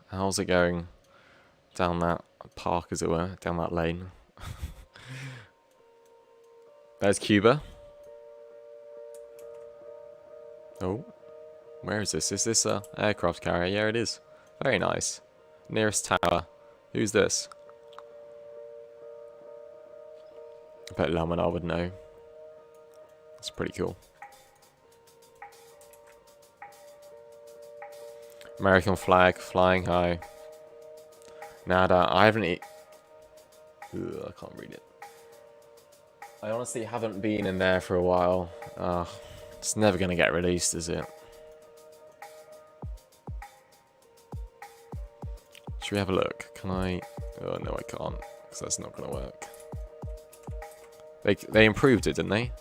How's it going down that park, as it were, down that lane? There's Cuba. Oh, where is this? Is this a aircraft carrier? Yeah, it is. Very nice. Nearest tower. Who's this? I bet Laminar would know. That's pretty cool. American flag flying high. Nada. I haven't. I can't read it. I honestly haven't been in there for a while. It's never gonna get released, is it? Should we have a look? Can I? Oh no, I can't, because that's not gonna work. They improved it, didn't they?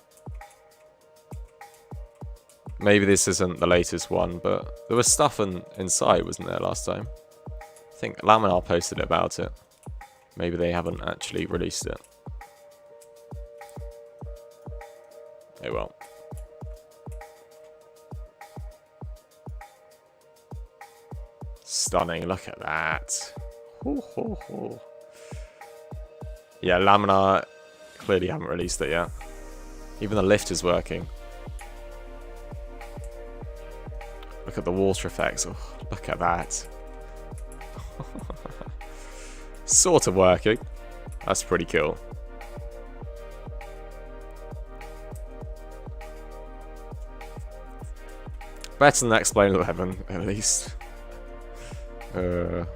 Maybe this isn't the latest one, but there was stuff inside, wasn't there, last time? I think Laminar posted about it. Maybe they haven't actually released it. Oh well. Stunning, look at that. Hoo, hoo, hoo. Yeah, Laminar clearly haven't released it yet. Even the lift is working. Look at the water effects. Oh, look at that. Sort of working. That's pretty cool. Better than X-Plane 11, at least. Oh,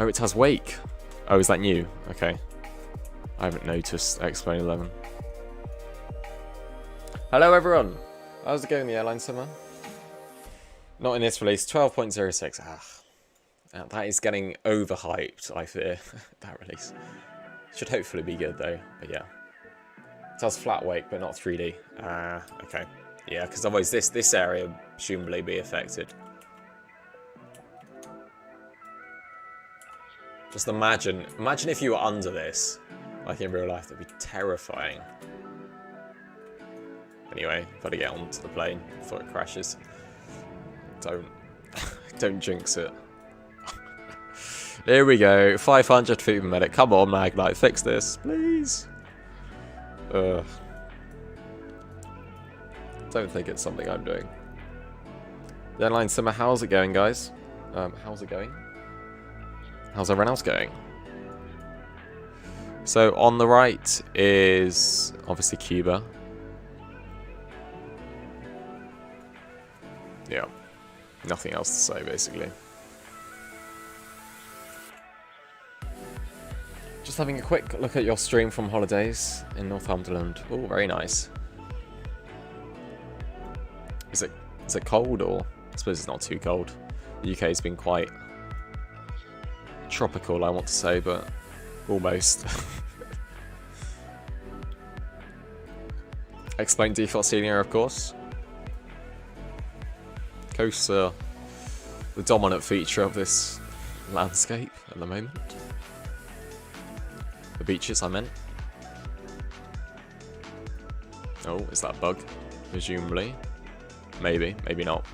it has wake. Oh, is that new? Okay. I haven't noticed X-Plane 11. Hello, everyone. How's it going, the airline summer? Not in this release. 12.06. That is getting overhyped, I fear. That release. Should hopefully be good, though. But yeah. It has flat wake, but not 3D. Okay. Yeah, because otherwise this area would presumably be affected. Just imagine if you were under this, like in real life, that'd be terrifying. Anyway, gotta get onto the plane before it crashes. Don't jinx it. Here we go, 500 feet per minute. Come on, Magknight, fix this, please. Don't think it's something I'm doing. The airline summer, how's it going, guys? How's it going? How's everyone else going? So on the right is obviously Cuba. Yeah, nothing else to say basically. Just having a quick look at your stream from holidays in Northumberland. Oh, very nice. Is it cold, or I suppose it's not too cold. The UK's been quite tropical, I want to say, but almost. Explain default seating area, of course. Coasts are the dominant feature of this landscape at the moment. The beaches, I meant. Oh, is that a bug? Presumably. Maybe, maybe not.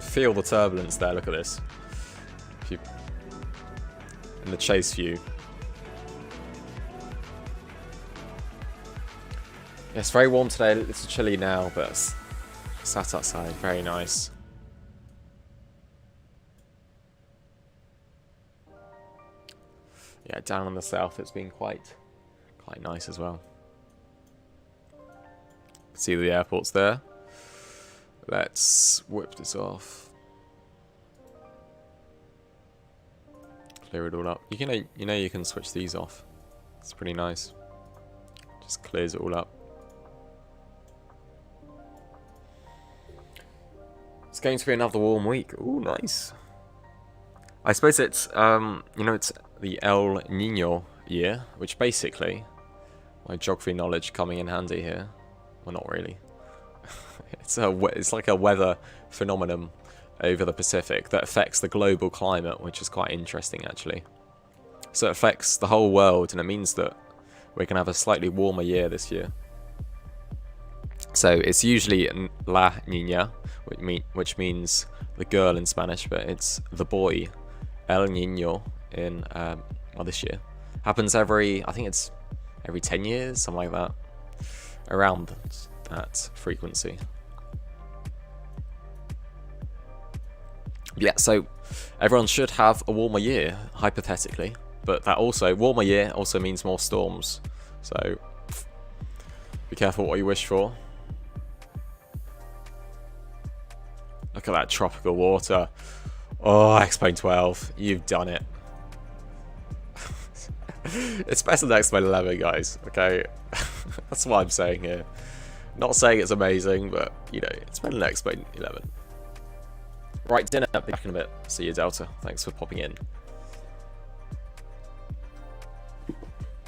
Feel the turbulence there, look at this. In the chase view. Yeah, it's very warm today, it's chilly now, but it's sat outside, very nice. Yeah, down in the south it's been quite nice as well. See the airports there. Let's whip this off. Clear it all up. You know you can switch these off. It's pretty nice. Just clears it all up. It's going to be another warm week. Ooh, nice. I suppose it's it's the El Nino year, which basically, my geography knowledge coming in handy here. Well, not really. It's like a weather phenomenon over the Pacific that affects the global climate, which is quite interesting actually. So it affects the whole world, and it means that we can have a slightly warmer year this year. So it's usually La Niña, which means the girl in Spanish, but it's the boy, El Niño, in this year. Happens I think it's every 10 years, something like that, around that frequency. Yeah, so everyone should have a warmer year, hypothetically, but that also, warmer year also means more storms, so be careful what you wish for. Look at that tropical water. Oh, X-Plane 12, you've done it. It's better than X-Plane 11, guys, okay? That's what I'm saying here. Not saying it's amazing, but, it's better than X-Plane 11. Right, dinner, be back in a bit. See you, Delta. Thanks for popping in.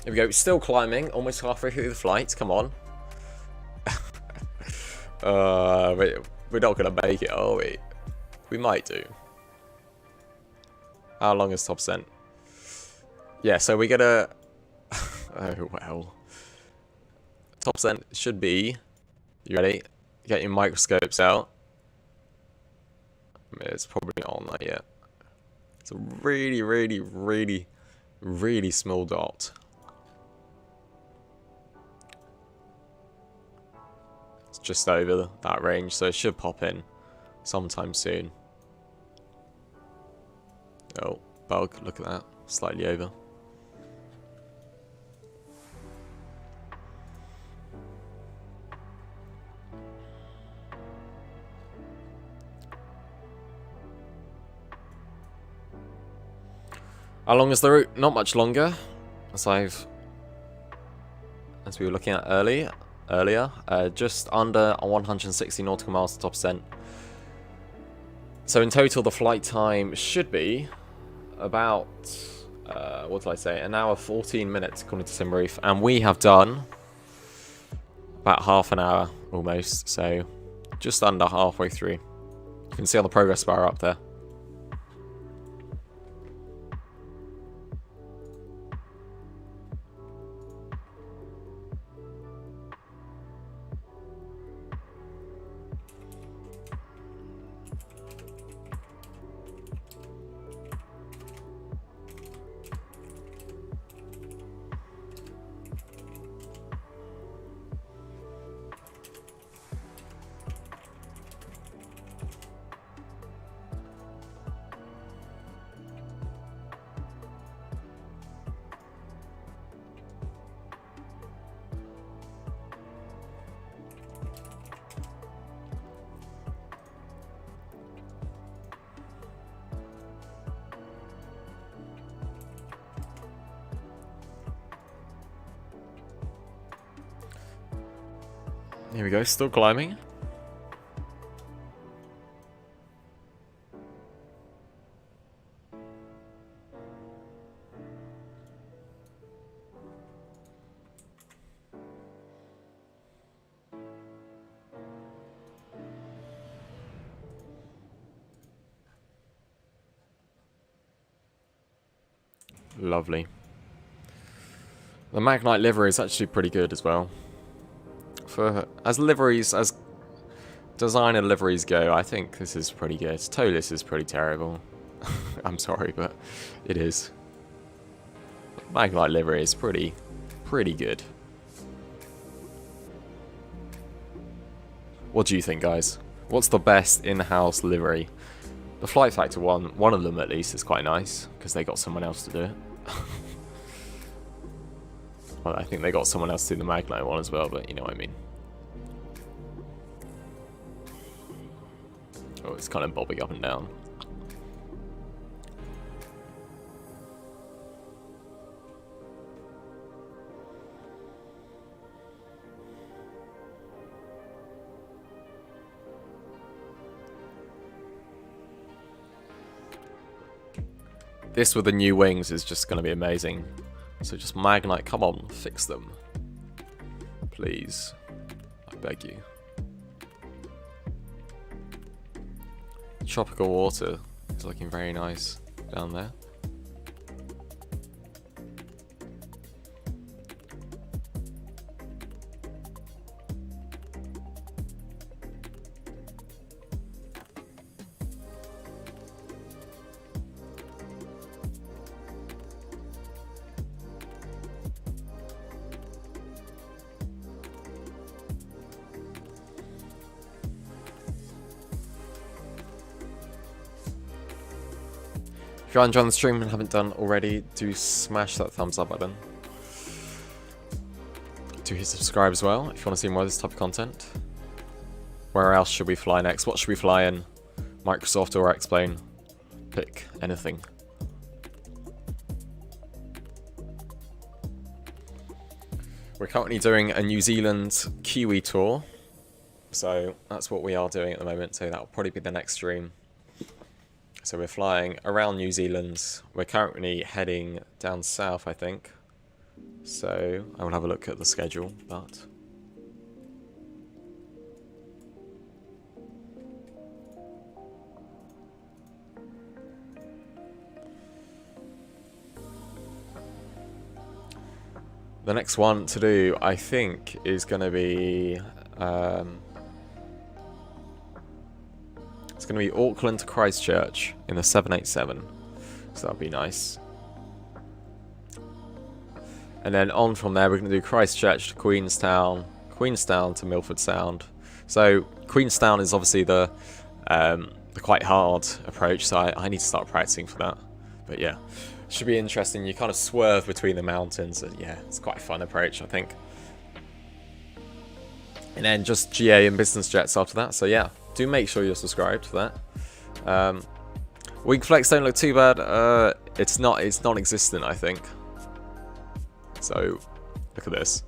Here we go, still climbing, almost halfway through the flight, come on. We're not going to make it, are we? We might do. How long is top descent? Yeah, so we're gonna... oh, well. Top descent should be... You ready? Get your microscopes out. It's probably not on that yet. It's a really, really, really, really small dot. It's just over that range, so it should pop in sometime soon. Oh, bug, look at that. Slightly over. How long is the route? Not much longer, as we were looking at earlier. Just under 160 nautical miles to top descent. So in total, the flight time should be about, what did I say, an hour 14 minutes according to SimReef, and we have done about half an hour almost, so just under halfway through. You can see on the progress bar up there. Here we go, still climbing. Lovely. The Magknight livery is actually pretty good as well. As designer liveries go, I think this is pretty good. Tolis is pretty terrible. I'm sorry, but it is. Magknight livery is pretty good. What do you think, guys? What's the best in-house livery? The Flight Factor one of them at least, is quite nice, because they got someone else to do it. Well, I think they got someone else to do the Magknight one as well, but you know what I mean. Oh, it's kind of bobbing up and down. This with the new wings is just going to be amazing. So just Magknight, come on, fix them. Please. I beg you. Tropical water is looking very nice down there. If you're enjoying the stream and haven't done already, do smash that thumbs up button. Do hit subscribe as well if you want to see more of this type of content. Where else should we fly next? What should we fly in? Microsoft or X-Plane? Pick anything. We're currently doing a New Zealand Kiwi tour. So that's what we are doing at the moment. So that will probably be the next stream. So we're flying around New Zealand. We're currently heading down south, I think. So I will have a look at the schedule, but the next one to do, I think, is going to be it's going to be Auckland to Christchurch in the 787, so that'll be nice. And then on from there, we're going to do Christchurch to Queenstown, Queenstown to Milford Sound. So Queenstown is obviously the quite hard approach, so I need to start practicing for that. But yeah, should be interesting. You kind of swerve between the mountains. And yeah, it's quite a fun approach, I think. And then just GA and business jets after that. So yeah, do make sure you're subscribed for that. Wing flex don't look too bad. It's non-existent, I think. So look at this.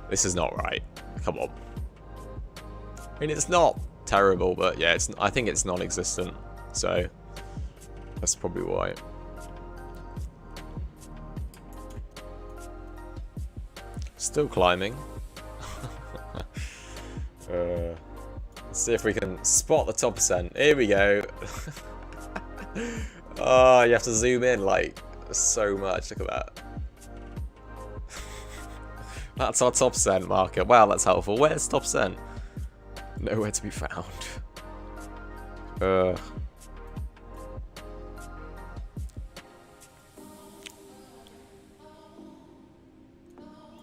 This is not right. Come on. I mean, it's not terrible, but yeah, I think it's non-existent. So that's probably why. Still climbing. Let's see if we can spot the top percent. Here we go. Oh, you have to zoom in like so much. Look at that. That's our top percent marker. Wow, that's helpful. Where's top percent? Nowhere to be found.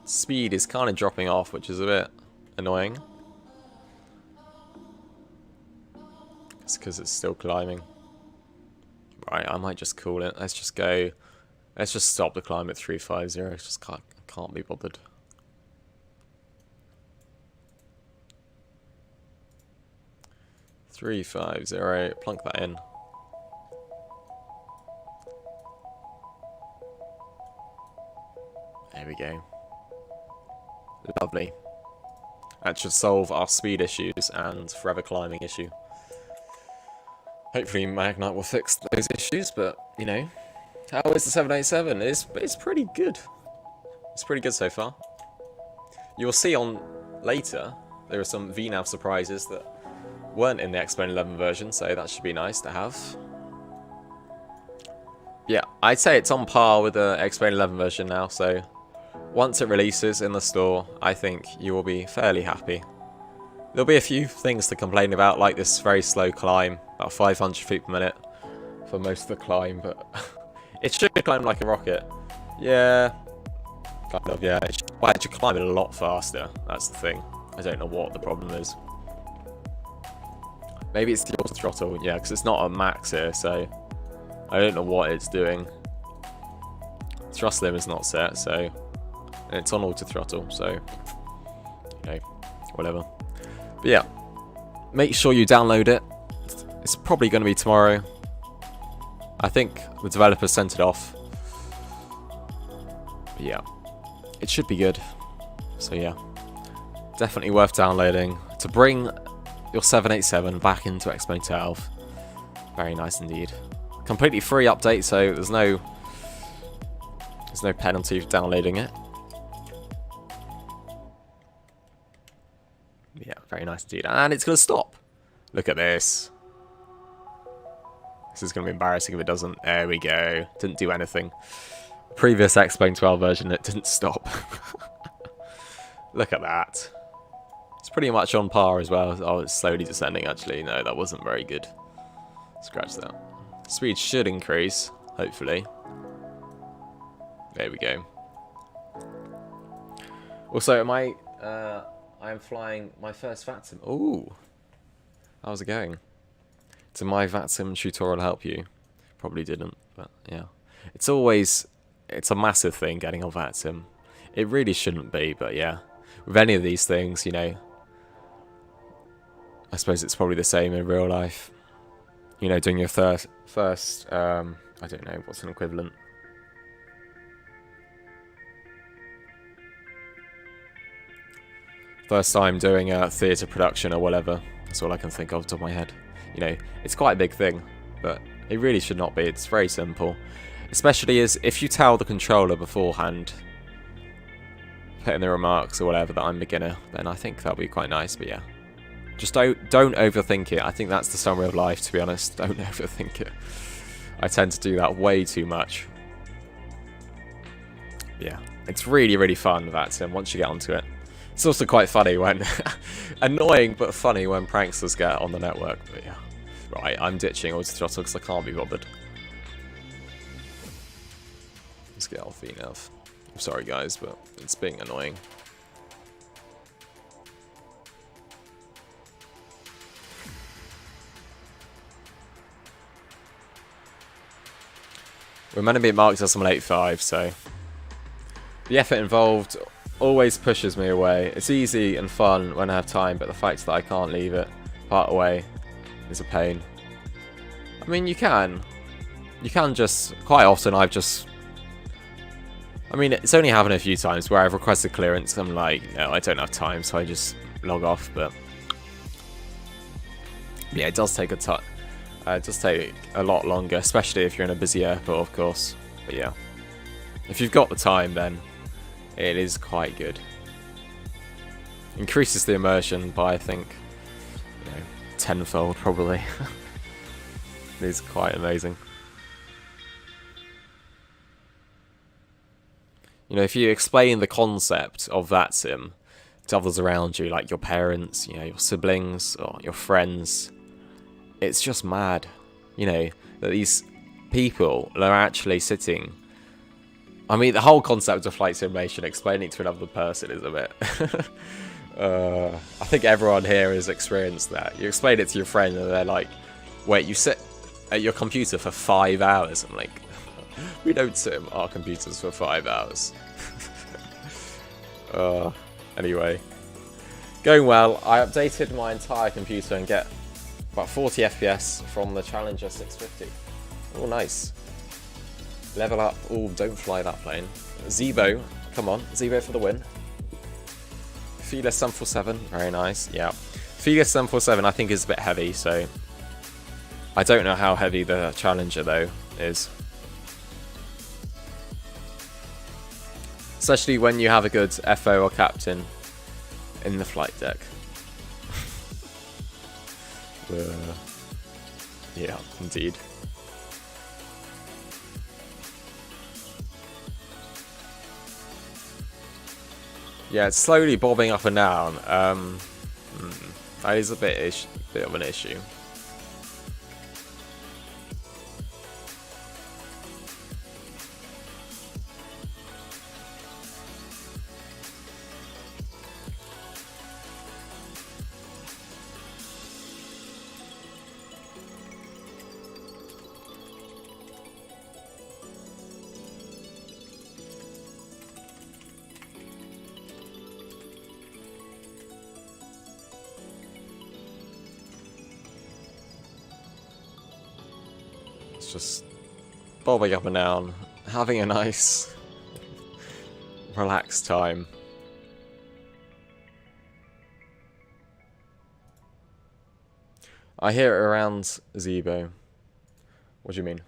Speed is kind of dropping off, which is a bit annoying. It's because it's still climbing. Right, I might just call it. Let's just go. Let's just stop the climb at 350. I just can't be bothered. Plunk that in. There we go. Lovely. That should solve our speed issues and forever climbing issue. Hopefully Magknight will fix those issues, but you know, how is the 787? It's pretty good. It's pretty good so far. You'll see on later there are some VNAV surprises that weren't in the X-Plane 11 version, so that should be nice to have. Yeah, I'd say it's on par with the X-Plane 11 version now, so once it releases in the store, I think you will be fairly happy. There'll be a few things to complain about, like this very slow climb, about 500 feet per minute for most of the climb, but it should climb like a rocket. Yeah, kind of, yeah. It should climb it a lot faster, that's the thing. I don't know what the problem is. Maybe it's the auto throttle, yeah, because it's not a max here, so I don't know what it's doing. Thrust limit is not set, so and it's on auto throttle, so okay, whatever. But yeah, make sure you download it. It's probably going to be tomorrow. I think the developers sent it off. But yeah, it should be good. So yeah, definitely worth downloading to bring your 787 back into X-Plane 12. Very nice indeed. Completely free update, so there's no penalty for downloading it. Yeah, very nice indeed. And it's going to stop. Look at this. This is going to be embarrassing if it doesn't. There we go. Didn't do anything. Previous X-Plane 12 version, it didn't stop. Look at that. It's pretty much on par as well. Oh, it's slowly descending actually. No, that wasn't very good. Scratch that. Speed should increase, hopefully. There we go. Also, I am flying my first VATSIM. Ooh. How's it going? Did my VATSIM tutorial help you? Probably didn't, but yeah. It's a massive thing getting on VATSIM. It really shouldn't be, but yeah. With any of these things, you know, I suppose it's probably the same in real life. You know, doing your first I don't know, what's an equivalent? First time doing a theatre production or whatever. That's all I can think of off the top of my head. You know, it's quite a big thing, but it really should not be. It's very simple. Especially as if you tell the controller beforehand put in the remarks or whatever that I'm beginner, then I think that'll be quite nice. But yeah, just don't overthink it. I think that's the summary of life, to be honest. Don't overthink it. I tend to do that way too much. Yeah, it's really, really fun, that sim, once you get onto it. It's also quite funny when... annoying, but funny when pranksters get on the network. But yeah. Right, I'm ditching auto throttle because I can't be bothered. Let's get off VNAV. I'm sorry, guys, but it's being annoying. We're meant to be at Mark Decimal 85, so... The effort involved always pushes me away. It's easy and fun when I have time, but the fact that I can't leave it part away is a pain. I mean, you can just... Quite often I've just... I mean, it's only happened a few times where I've requested clearance and I'm like, no, I don't have time, so I just log off, but... Yeah, it does take a time. It does take a lot longer, especially if you're in a busy airport, of course. But yeah, if you've got the time, then it is quite good. Increases the immersion by, I think, you know, tenfold probably. It is quite amazing. You know, if you explain the concept of that sim to others around you, like your parents, you know, your siblings, or your friends, it's just mad, you know, that these people are actually sitting... I mean, the whole concept of flight simulation, explaining it to another person is a bit... I think everyone here has experienced that. You explain it to your friend and they're like, wait, you sit at your computer for 5 hours? I'm like, we don't sit at our computers for 5 hours. Anyway. Going well. I updated my entire computer and get about 40 FPS from the Challenger 650. Oh, nice. Level up. Oh, don't fly that plane. Zebo. Come on. Zebo for the win. Feeless 747. Very nice. Yeah. Feeless 747 I think is a bit heavy, so... I don't know how heavy the Challenger, though, is. Especially when you have a good FO or captain in the flight deck. Yeah, indeed. Yeah, it's slowly bobbing up and down. That is a bit of an issue. Just bobbing up and down, having a nice, relaxed time. I hear it around Zebo. What do you mean?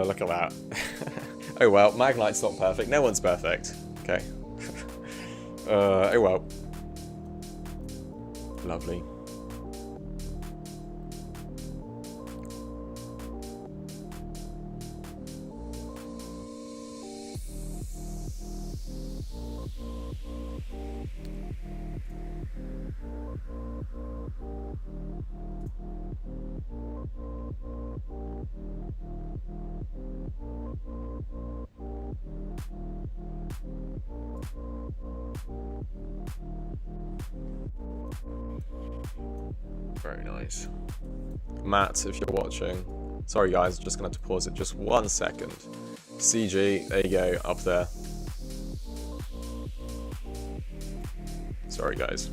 Look at that. Oh well, Magknight's not perfect. No one's perfect. Okay. Oh well. Lovely. Very nice. Matt, if you're watching, sorry guys, I'm just going to have to pause it just 1 second. CG, there you go, up there. Sorry guys.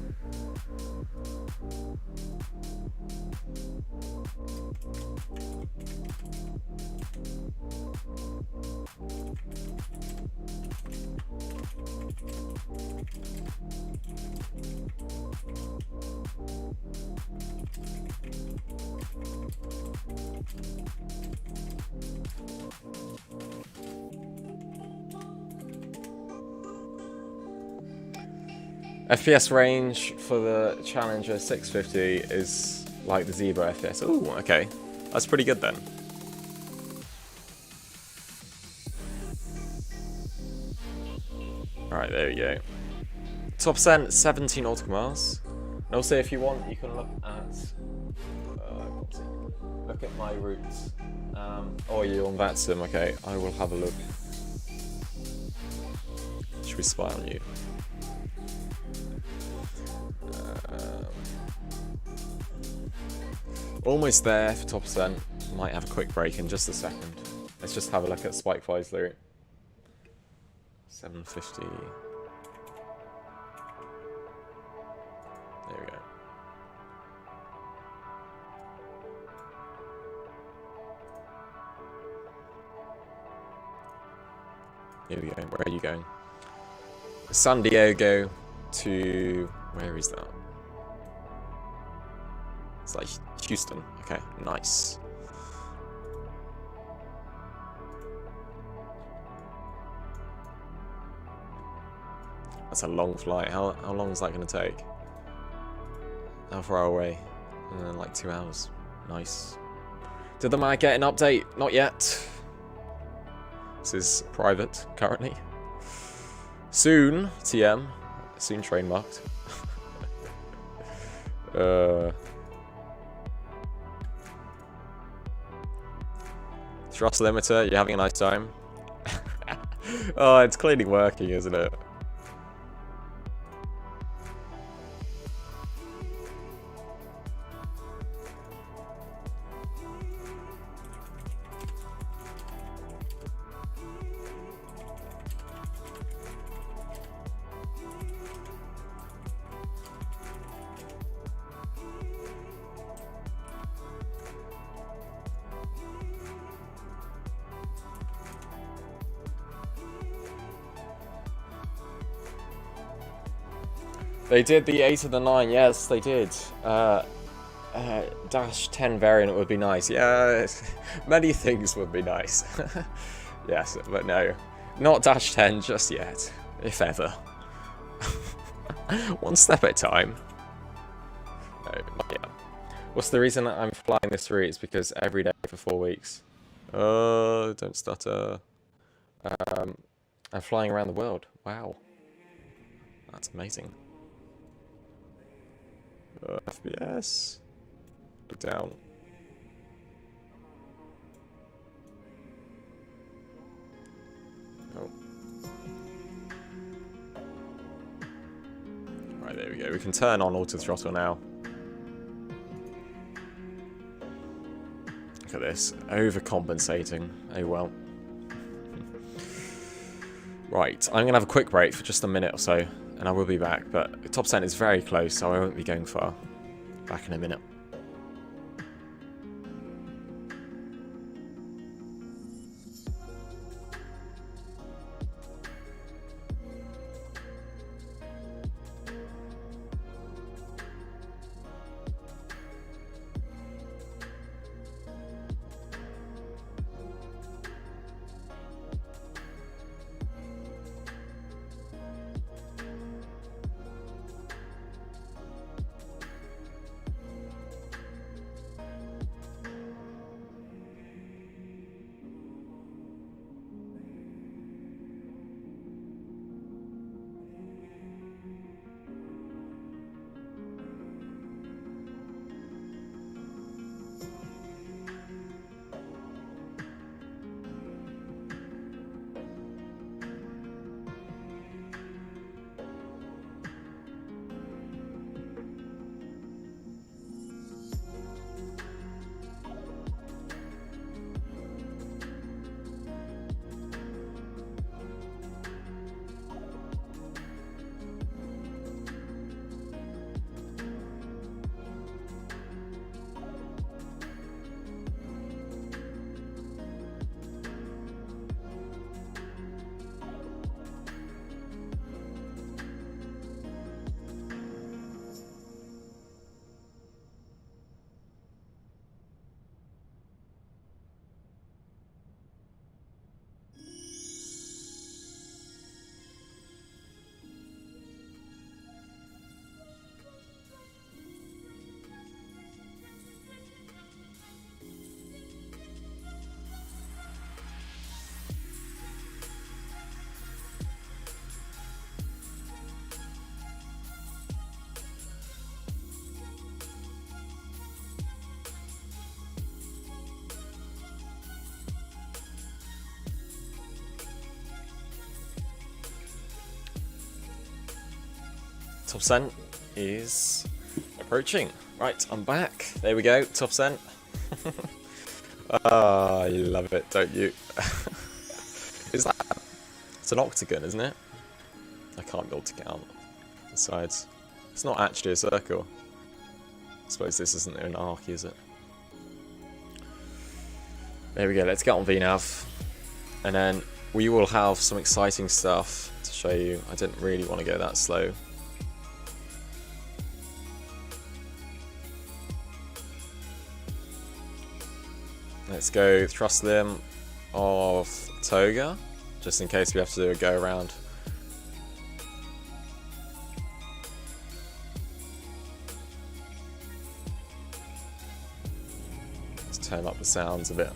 FPS range for the Challenger 650 is like the Zebra FPS. Ooh, okay. That's pretty good then. Alright, there we go. Top percent, 17 nautical miles. And also, if you want, you can look at my routes. Oh, you're on that sim. Okay, I will have a look. Should we spy on you? Almost there for top percent. Might have a quick break in just a second. Let's just have a look at Spikefly's route. 750. There we go. Here we go. Where are you going? San Diego to... where is that? It's like Houston. Okay, nice. That's a long flight. How long is that going to take? How far away? Like 2 hours. Nice. Did the Mag get an update? Not yet. This is private currently. Soon, TM. Soon trademarked. Thrust limiter, you're having a nice time. Oh, it's clearly working, isn't it? They did the 8 of the 9, yes, they did. Dash 10 variant would be nice. Yeah, many things would be nice. Yes, but no. Not Dash 10 just yet, if ever. One step at a time. No, not yet. What's the reason that I'm flying this route? It's because every day for 4 weeks. Oh, don't stutter. I'm flying around the world. Wow. That's amazing. FPS. Look down. Oh. Right, there we go. We can turn on auto throttle now. Look at this. Overcompensating. Oh well. Right, I'm going to have a quick break for just a minute or so. And I will be back, but top 10 is very close, so I won't be going far. Back in a minute. top descent is approaching. Right, I'm back. There we go, top descent. Ah, you love it, don't you? Is that... It's an octagon, isn't it? I can't build to count the sides. It's not actually a circle. I suppose this isn't an arc, is it? There we go, let's get on VNAV. And then we will have some exciting stuff to show you. I didn't really want to go that slow. Let's go thrust limb of Toga, just in case we have to do a go around. Let's turn up the sounds a bit.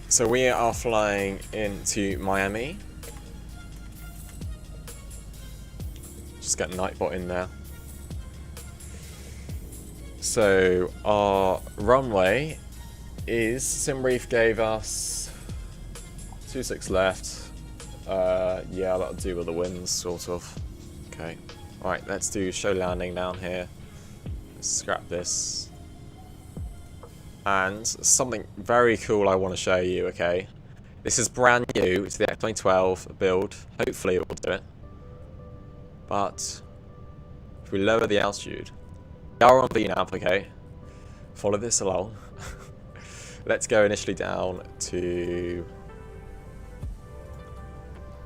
So we are flying into Miami. Just get Nightbot in there. So our runway is, Simbrief gave us 26 left. Yeah, that'll do with the winds, sort of. Okay. Alright, let's do show landing down here. Let's scrap this. And something very cool I want to show you, okay? This is brand new, it's the X-2012 build. Hopefully it will do it. But if we lower the altitude, we are on VNAV, okay? Follow this along. Let's go initially down to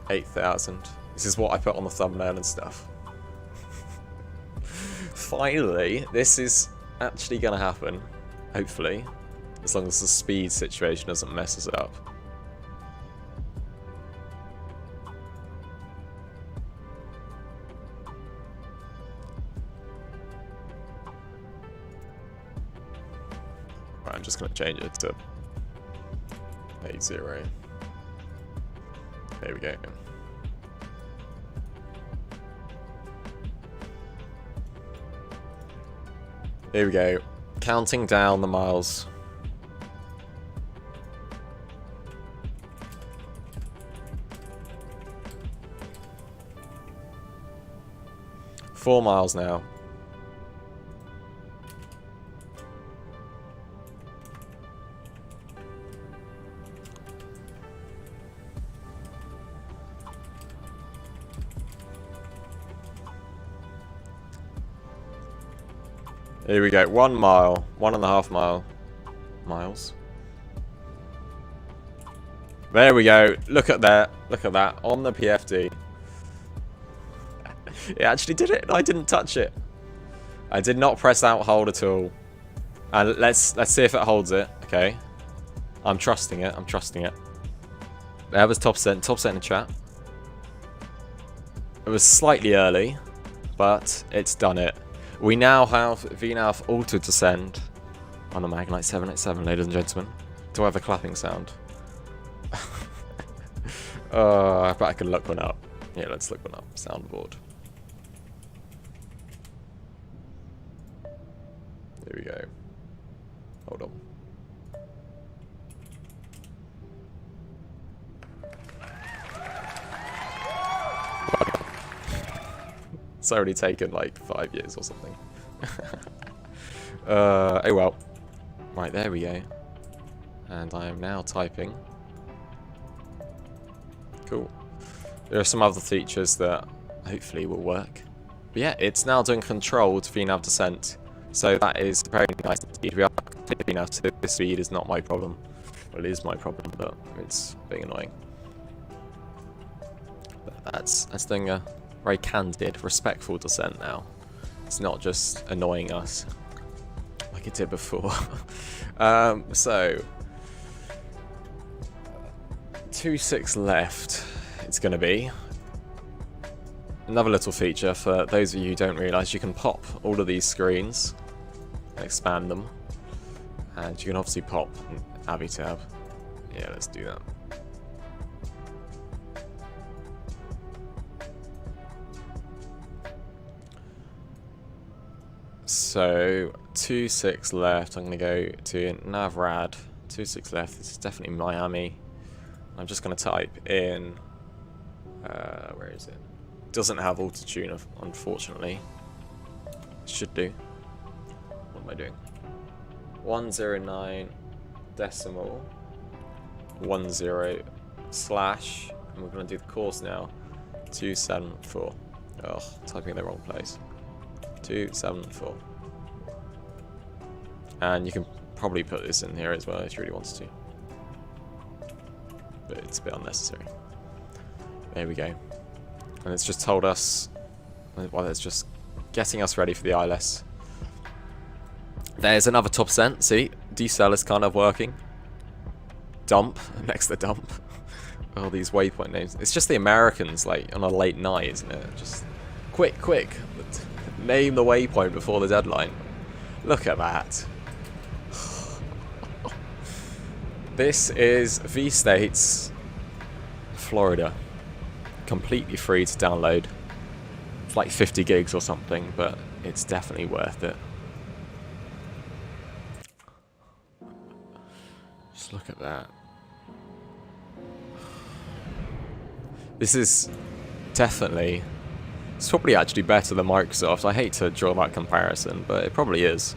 8,000. This is what I put on the thumbnail and stuff. Finally, this is actually going to happen. Hopefully. As long as the speed situation doesn't mess us up. Right, I'm just going to change it to 80. There we go. Here we go. Counting down the miles. Four miles now. Here we go, 1 mile, 1.5 miles. There we go, look at that, on the PFD. It actually did it, I didn't touch it. I did not press out hold at all. And let's see if it holds it, okay. I'm trusting it. That was top set in the chat. It was slightly early, but it's done it. We now have VNAV Auto Descend on the Magknight 787, ladies and gentlemen. Do I have a clapping sound? I bet I can look one up. Yeah, let's look one up. Soundboard. There we go. Hold on. It's already taken like 5 years or something. Oh well. Right, there we go. And I am now typing. Cool. There are some other features that hopefully will work. But yeah, it's now doing controlled VNAV descent. So that is very nice indeed. We are VNAV, so this speed is not my problem. Well, it is my problem, but it's being annoying. But that's doing a very candid, respectful descent now. It's not just annoying us like it did before. So 2.6 left. It's going to be another little feature for those of you who don't realise. You can pop all of these screens and expand them, and you can obviously pop Avitab. Yeah, let's do that. So 2.6 left. I'm going to go to Navrad. 2.6 left. This is definitely Miami. I'm just going to type in where is it? Doesn't have auto-tune, unfortunately. Should do. What am I doing? 109 decimal 10 slash, and we're going to do the course now. 274. Oh, typing in the wrong place. 274. And you can probably put this in here as well if you really wanted to. But it's a bit unnecessary. There we go. And it's just told us, well, it's just getting us ready for the ILS. There's another top percent. See, decel is kind of working. Dump, next to dump. All these waypoint names. It's just the Americans, like, on a late night, isn't it? Just, quick. Name the waypoint before the deadline. Look at that. This is Vstates Florida. Completely free to download. It's like 50 gigs or something, but it's definitely worth it. Just look at that. This is definitely... It's probably actually better than Microsoft. I hate to draw that comparison, but it probably is.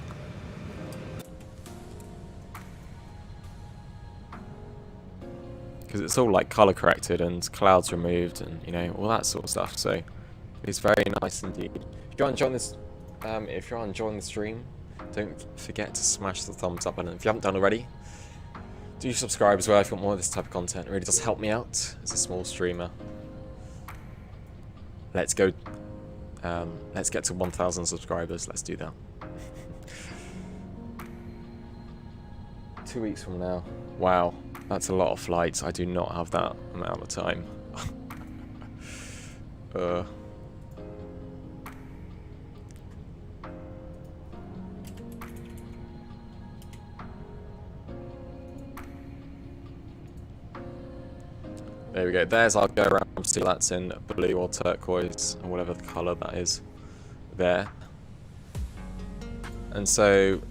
Because it's all like color corrected and clouds removed and, you know, all that sort of stuff. So it's very nice indeed. If you're enjoying this, the stream, don't forget to smash the thumbs up button. If you haven't done already, do subscribe as well if you want more of this type of content. It really does help me out as a small streamer. Let's go. Let's get to 1,000 subscribers. Let's do that. 2 weeks from now. Wow, that's a lot of flights. I do not have that amount of time. There we go. There's our go around. See, that's in blue or turquoise or whatever the colour that is there. And so,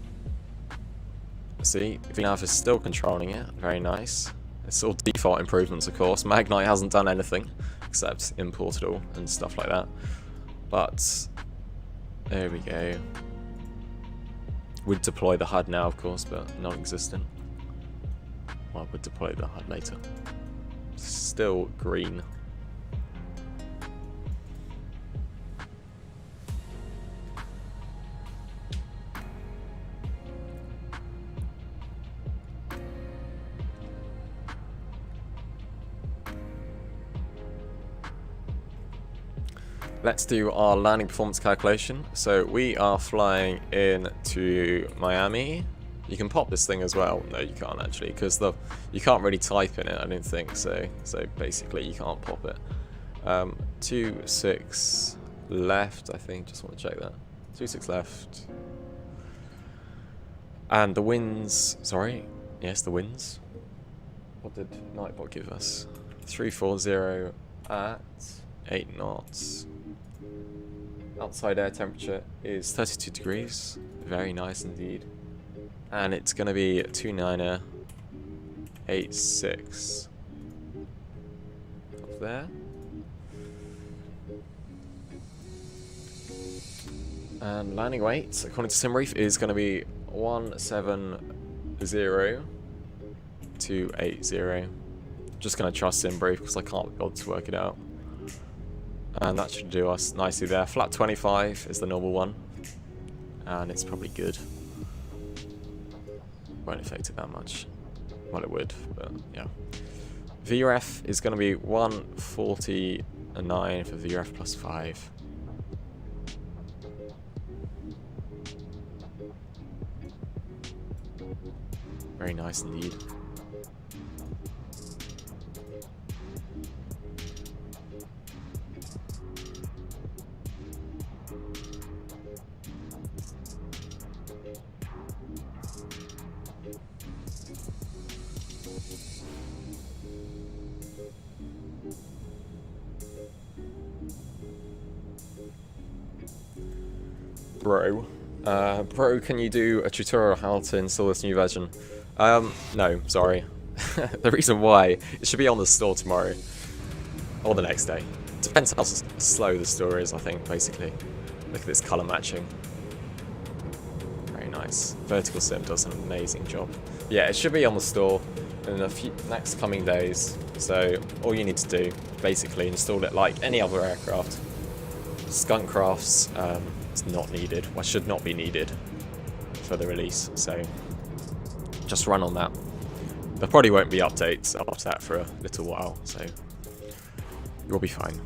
see, VNAV is still controlling it. Very nice. It's all default improvements, of course. Magknight hasn't done anything except import it all and stuff like that. But there we go. We'd deploy the HUD now, of course, but non-existent. Well, we'd deploy the HUD later. Still green. Let's do our landing performance calculation. So we are flying into Miami. You can pop this thing as well. No, you can't actually, because you can't really type in it, I don't think so. So basically, you can't pop it. 26 left, I think. Just want to check that. 26 left. And the winds. Sorry. Yes, the winds. What did Nightbot give us? 340 at 8 knots. Outside air temperature is 32 degrees. Very nice indeed. And it's going to be 29er 86 up there. And landing weight, according to SimReef, is going to be 170,280. Just going to trust SimReef because I can't be bothered to work it out. And that should do us nicely there. Flat 25 is the normal one. And it's probably good. Won't affect it that much. Well, it would, but yeah. VREF is going to be 149 for VREF plus 5. Very nice indeed. Bro, can you do a tutorial how to install this new version? No, sorry. The reason why, it should be on the store tomorrow. Or the next day. Depends Depends how slow the store is, I think, basically. Look at this colour matching. Very nice. Vertical Sim does an amazing job. Yeah, it should be on the store in the next coming days. So all you need to do, basically, install it like any other aircraft. Skunkcraft's it's not needed, or should not be needed for the release. So just run on that. There probably won't be updates after that for a little while, so you'll be fine.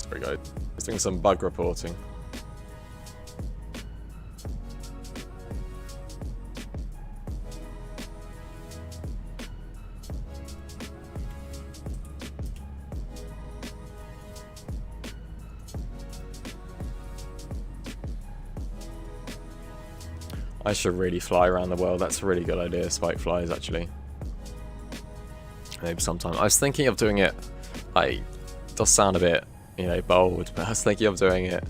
There we go. It's doing some bug reporting. I should really fly around the world. That's a really good idea, spike flies, actually. Maybe sometime. I was thinking of doing it, like, it does sound a bit, you know, bold, but I was thinking of doing it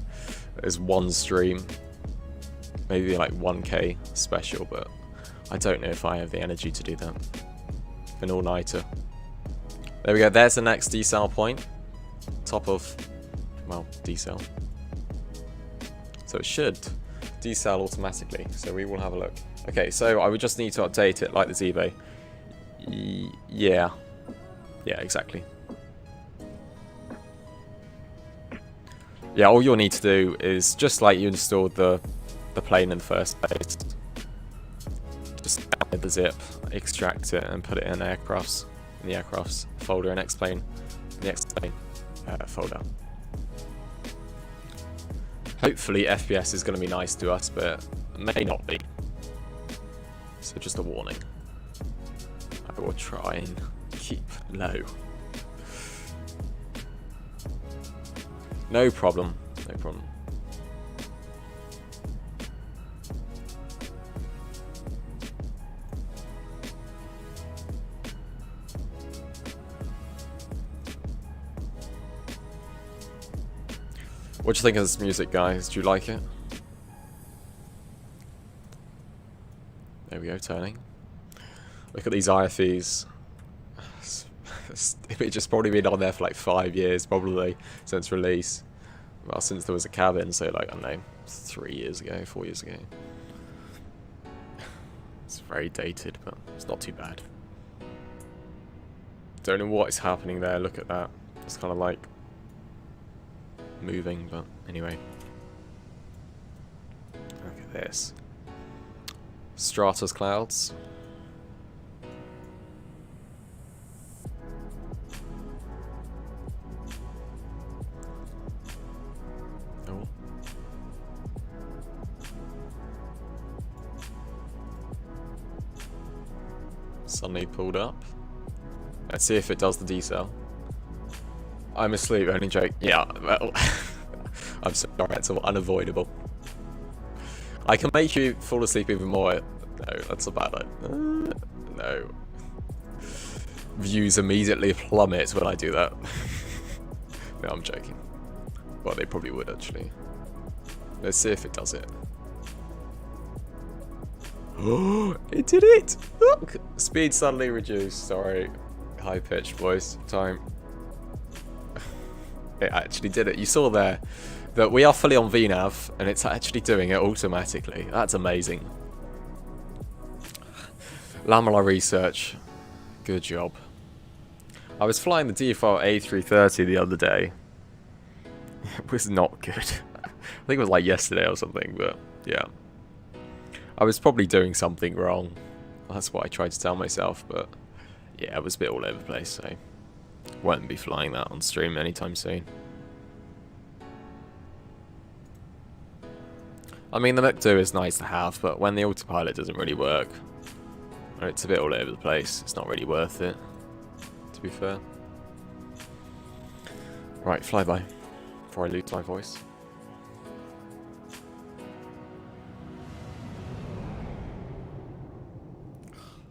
as one stream. Maybe like 1K special, but I don't know if I have the energy to do that. An all-nighter. There we go, there's the next decel point. Top of, well, decel. So it should decel automatically, so we will have a look. Okay, so I would just need to update it like the eBay. Yeah, exactly. Yeah, all you'll need to do is just like you installed the plane in the first place. Just download the zip, extract it, and put it in the aircrafts folder, and explain in the explain folder. Hopefully FPS is going to be nice to us, but it may not be. So just a warning. I will try and keep low. No problem. No problem. What do you think of this music, guys? Do you like it? There we go, turning. Look at these IFEs. It's just probably been on there for like 5 years, probably, since release. Well, since there was a cabin, so like, I don't know, 3 years ago, 4 years ago. It's very dated, but it's not too bad. Don't know what is happening there, look at that. It's kind of like moving, but anyway. Look at this. Stratus clouds. Oh. Suddenly pulled up. Let's see if it does the decel. I'm asleep, only joke. Yeah, well, I'm sorry, it's unavoidable. I can make you fall asleep even more. No, that's a bad idea. No. Views immediately plummet when I do that. No, I'm joking. Well, they probably would, actually. Let's see if it does it. Oh, it did it! Look! Speed suddenly reduced. Sorry. High-pitched voice. Time. It actually did it. You saw there that we are fully on VNAV and it's actually doing it automatically. That's amazing. Lamella research. Good job. I was flying the default A330 the other day. It was not good. I think it was like yesterday or something, but yeah. I was probably doing something wrong. That's what I tried to tell myself, but yeah, it was a bit all over the place, so won't be flying that on stream anytime soon. I mean, the Mach 2 is nice to have, but when the autopilot doesn't really work, or it's a bit all over the place, it's not really worth it. to be fair. Right, flyby. Before I lose my voice.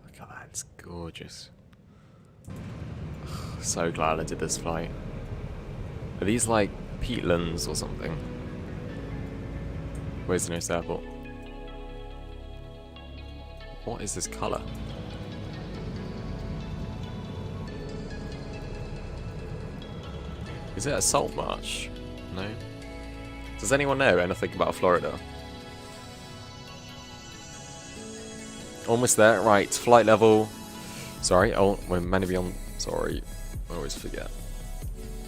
Look at that, it's gorgeous. So glad I did this flight. Are these like peatlands or something? Where's the nearest airport? What is this colour? Is it a salt marsh? No? Does anyone know anything about Florida? Almost there. Right, flight level. Sorry, we're meant to be on. Sorry, I always forget.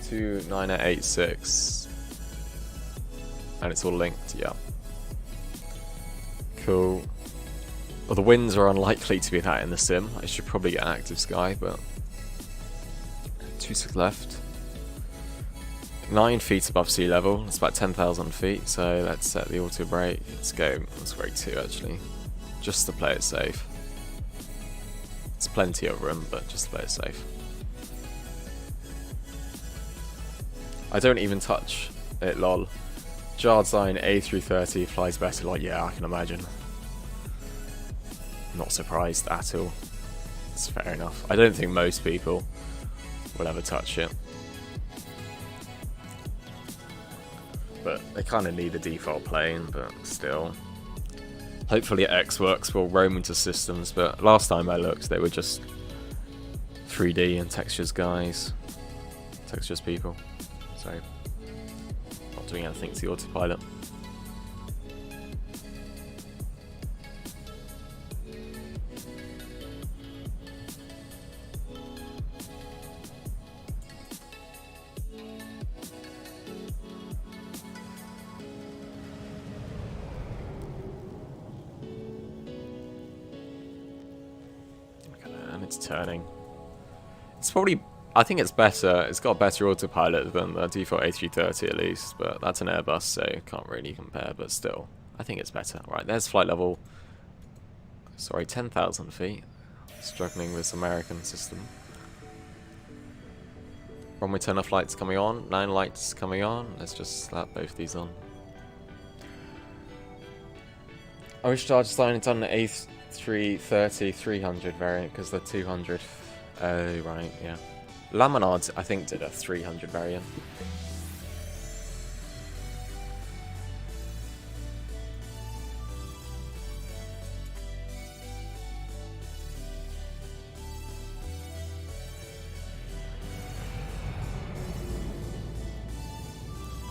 29886. And it's all linked, yeah. Cool. Well, the winds are unlikely to be that in the sim. I should probably get active sky, but 26 left. 9 feet above sea level. It's about 10,000 feet. So let's set the auto brake. Let's go. Let's brake 2 actually, just to play it safe. There's plenty of room, but just to play it safe. I don't even touch it. Lol. Jard sign A330 flies better. Like, yeah, I can imagine. Not surprised at all. It's fair enough. I don't think most people will ever touch it. But they kind of need the default plane, but still. Hopefully Xworks will roam into systems, but last time I looked, they were just 3D and textures guys. Textures people. So, not doing anything to the autopilot. And it's turning. It's probably, I think it's better. It's got better autopilot than the default A330 at least, but that's an Airbus, so can't really compare, but still, I think it's better. Right, there's flight level, sorry, 10,000 feet. Struggling with this American system. Runway turn off lights coming on, 9 lights coming on. Let's just slap both these on. I wish charge sign it's on the A330 300 variant because the 200. Oh, right, yeah. Laminard, I think, did a 300 variant.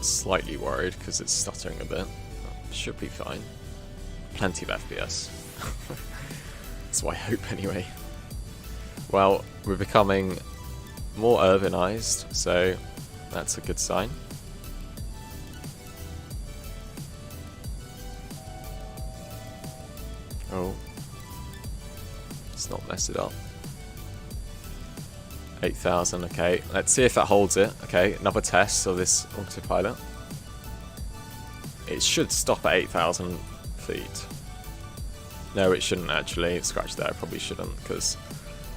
Slightly worried because it's stuttering a bit. Should be fine. Plenty of FPS. That's what I hope anyway. Well, we're becoming more urbanized, so that's a good sign. Oh. Let's not mess it up. 8,000, okay. Let's see if that holds it. Okay, another test of this autopilot. It should stop at 8,000 feet. No, it shouldn't actually. Scratch that, I probably shouldn't, because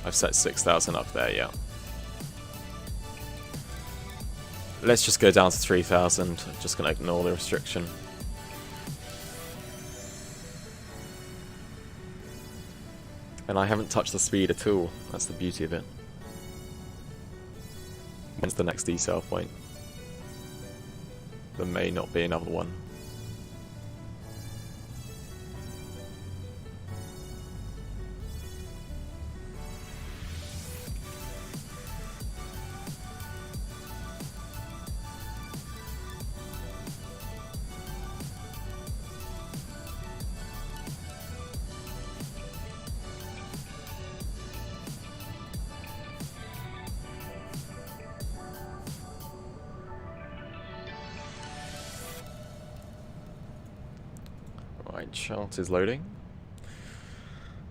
I've set 6,000 up there, yeah. Let's just go down to 3,000. I'm just going to ignore the restriction. And I haven't touched the speed at all. That's the beauty of it. When's the next decel point? There may not be another one. Right, chart is loading.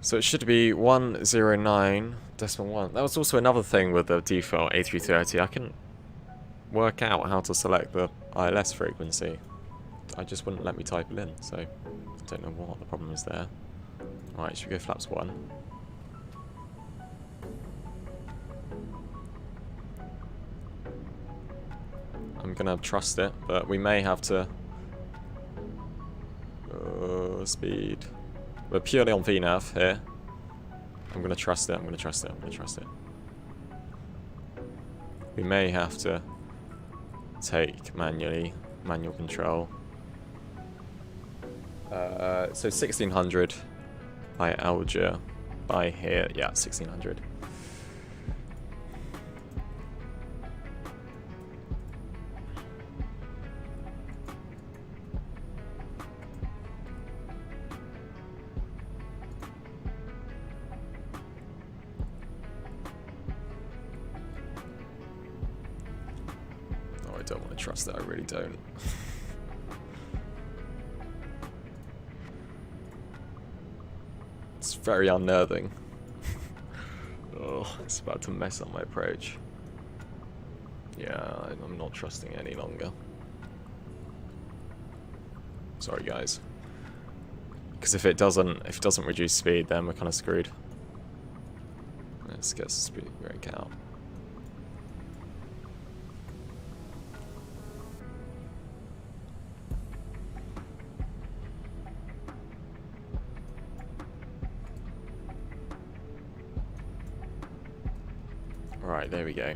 So it should be 109.1. That was also another thing with the default A330. I couldn't work out how to select the ILS frequency. I just wouldn't let me type it in, so I don't know what the problem is there. Alright, should we go flaps 1? I'm gonna trust it, but we may have to... speed. We're purely on VNAV here. I'm gonna trust it, I'm gonna trust it, I'm gonna trust it. We may have to take manual control. So 1600 by Alger, by here, yeah, 1600. Oh, I don't want to trust that, I really don't. It's very unnerving. Oh, it's about to mess up my approach. Yeah, I'm not trusting it any longer. Sorry, guys. Because if it doesn't reduce speed, then we're kind of screwed. Let's get speed brake out. Alright, there we go.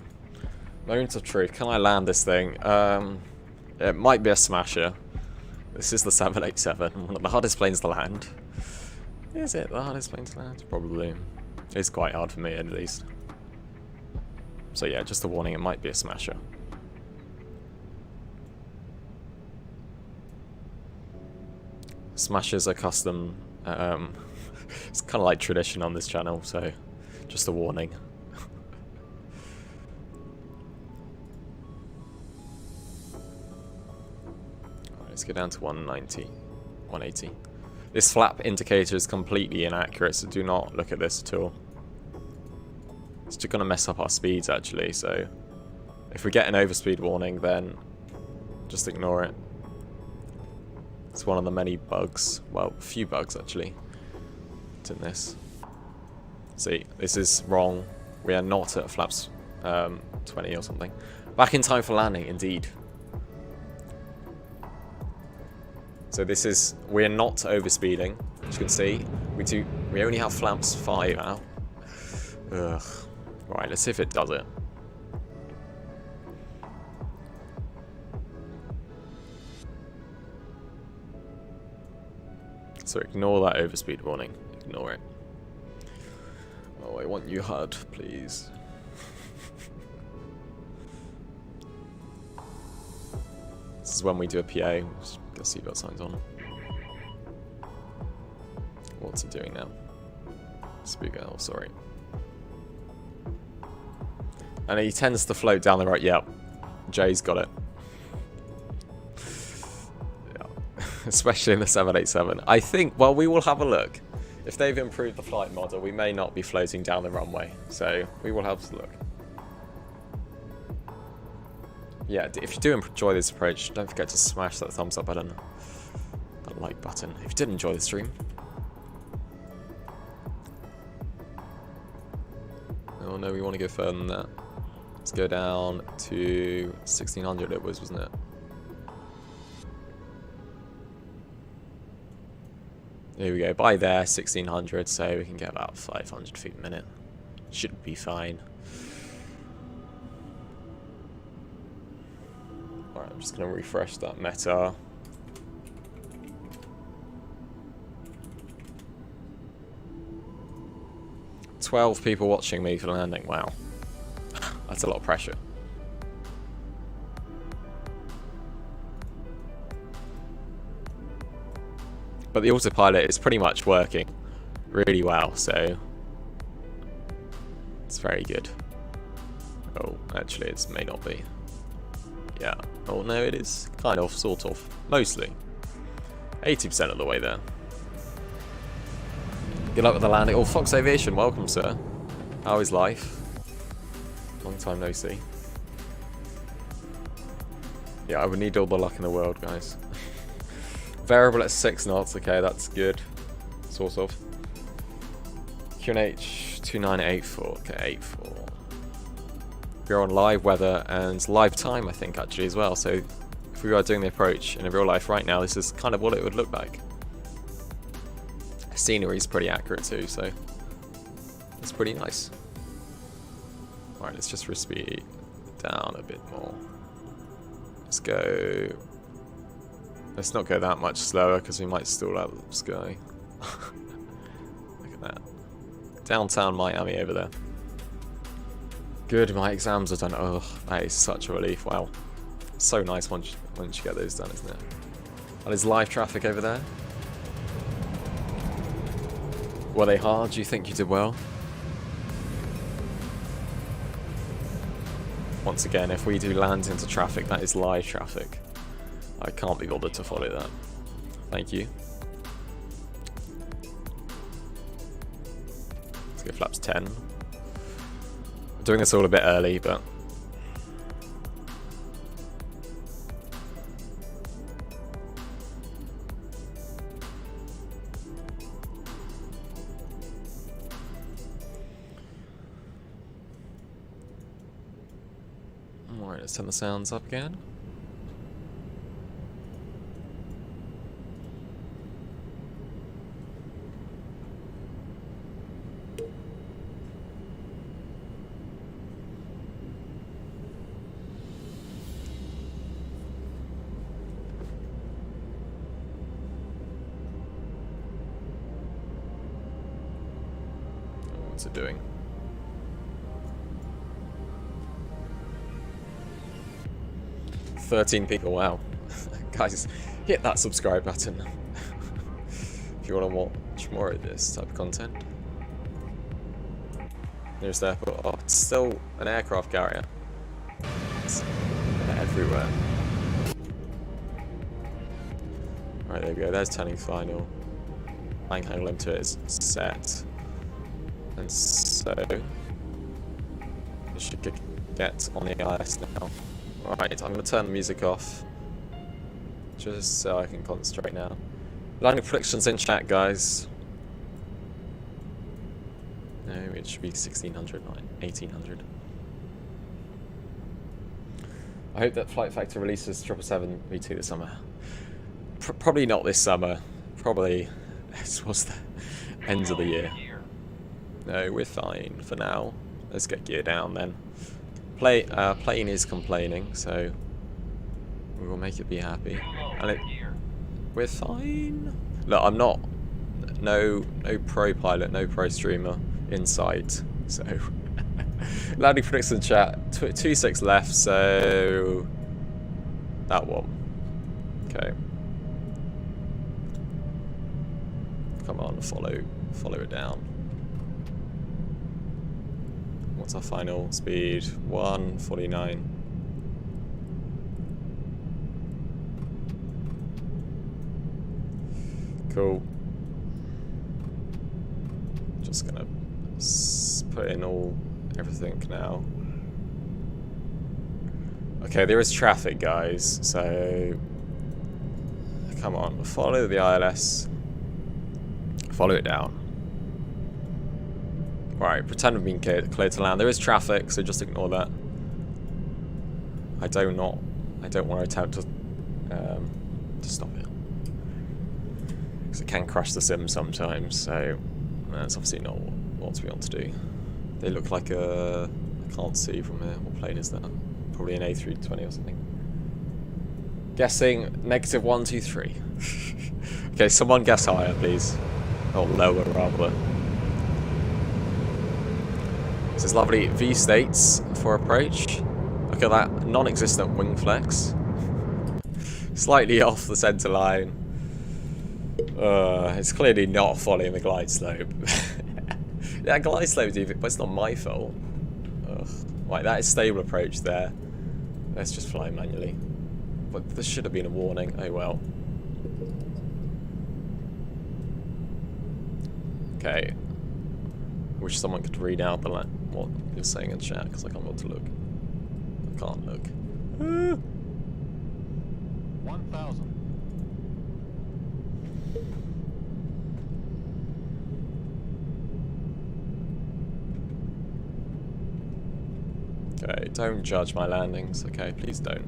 Moments of truth. Can I land this thing? It might be a smasher. This is the 787, one of the hardest planes to land. Is it the hardest plane to land? Probably. It's quite hard for me, at least. So yeah, just a warning, it might be a smasher. Smashers are custom. It's kind of like tradition on this channel, so just a warning. Let's go down to 190, 180. This flap indicator is completely inaccurate, so do not look at this at all. It's just going to mess up our speeds, actually, so if we get an overspeed warning, then just ignore it. It's one of the many bugs, well, a few bugs, actually, it's in this. See, this is wrong. We are not at flaps 20 or something. Back in time for landing, indeed. So this is, we're not overspeeding, as you can see. We only have flaps 5 now. Ugh. Right, let's see if it does it. So ignore that overspeed warning. Ignore it. Oh, I want you HUD, please. This is when we do a PA. Just get seatbelt signs on. What's it doing now? Speaker, oh, sorry. And he tends to float down the right. Yep. Jay's got it. Yeah. Especially in the 787. I think, well, we will have a look. If they've improved the flight model, we may not be floating down the runway. So we will have a look. Yeah, if you do enjoy this approach, don't forget to smash that thumbs up button, that like button, if you did enjoy the stream. Oh no, we want to go further than that. Let's go down to 1600 it was, wasn't it? Here we go, by there, 1600, so we can get about 500 feet a minute. Should be fine. Alright, I'm just going to refresh that meta. "12 people watching me for landing." Wow. That's a lot of pressure. But the autopilot is pretty much working really well, so it's very good. Oh, actually it may not be. Yeah. Oh no, it is. Kind of, sort of. Mostly. 80% of the way there. Good luck with the landing. Oh, Fox Aviation, welcome, sir. How is life? Long time no see. Yeah, I would need all the luck in the world, guys. Variable at 6 knots. Okay, that's good. Sort of. QNH 2984. Okay, 84. we're on live weather and live time, I think, actually, as well. So if we were doing the approach in real life right now, this is kind of what it would look like. Scenery is pretty accurate too, so it's pretty nice. Alright, let's just speed down a bit more. Let's go... Let's not go that much slower because we might stall out the sky. Look at that. Downtown Miami over there. Good, my exams are done. Oh, that is such a relief. Wow. So nice once you get those done, isn't it? And there's live traffic over there. Were they hard? Do you think you did well? Once again, if we do land into traffic, that is live traffic. I can't be bothered to follow that. Thank you. Let's go flaps 10. I'm doing this all a bit early, but... Alright, let's turn the sounds up again. What's it doing? $13 people, wow. Guys, hit that subscribe button if you want to watch more of this type of content. Nearest airport. Oh, it's still an aircraft carrier. It's everywhere. Right, there we go. There's turning final. Flying angle limiter is set. And so we should get on the IS now. Alright, I'm going to turn the music off just so I can concentrate now. Landing predictions in chat, guys. No, it should be 1600, not 1800. I hope that Flight Factor releases 777 V2 this summer. Probably not this summer. Probably towards the end of the year. No, we're fine for now. Let's get gear down then. Plane is complaining, so we will make it be happy. And we're fine. Look, I'm not no pro pilot, no pro streamer in sight. So landing prediction chat. 26 left, so that one. Okay. Come on, follow it down. What's our final speed? 149. Cool. Just gonna put in everything now. Okay, there is traffic, guys, so come on, follow the ILS. Follow it down. Right, pretend we've been cleared to land. There is traffic, so just ignore that. I don't want to attempt to stop it, because it can crash the sim sometimes. So that's obviously not what we want to do. They look like I can't see from here. What plane is that? Probably an A320 or something. Guessing -123. Okay, someone guess higher, please. Or lower, rather. This is lovely Vstates for approach. Look at that non-existent wing flex. Slightly off the centre line. It's clearly not following the glide slope. Yeah, glide slope, but it's not my fault. Ugh. Right, that is stable approach there. Let's just fly manually. But this should have been a warning. Oh well. Okay. Wish someone could read out what you're saying in chat, because I can't want to look. I can't look. 1,000. Okay, don't judge my landings. Okay, please don't.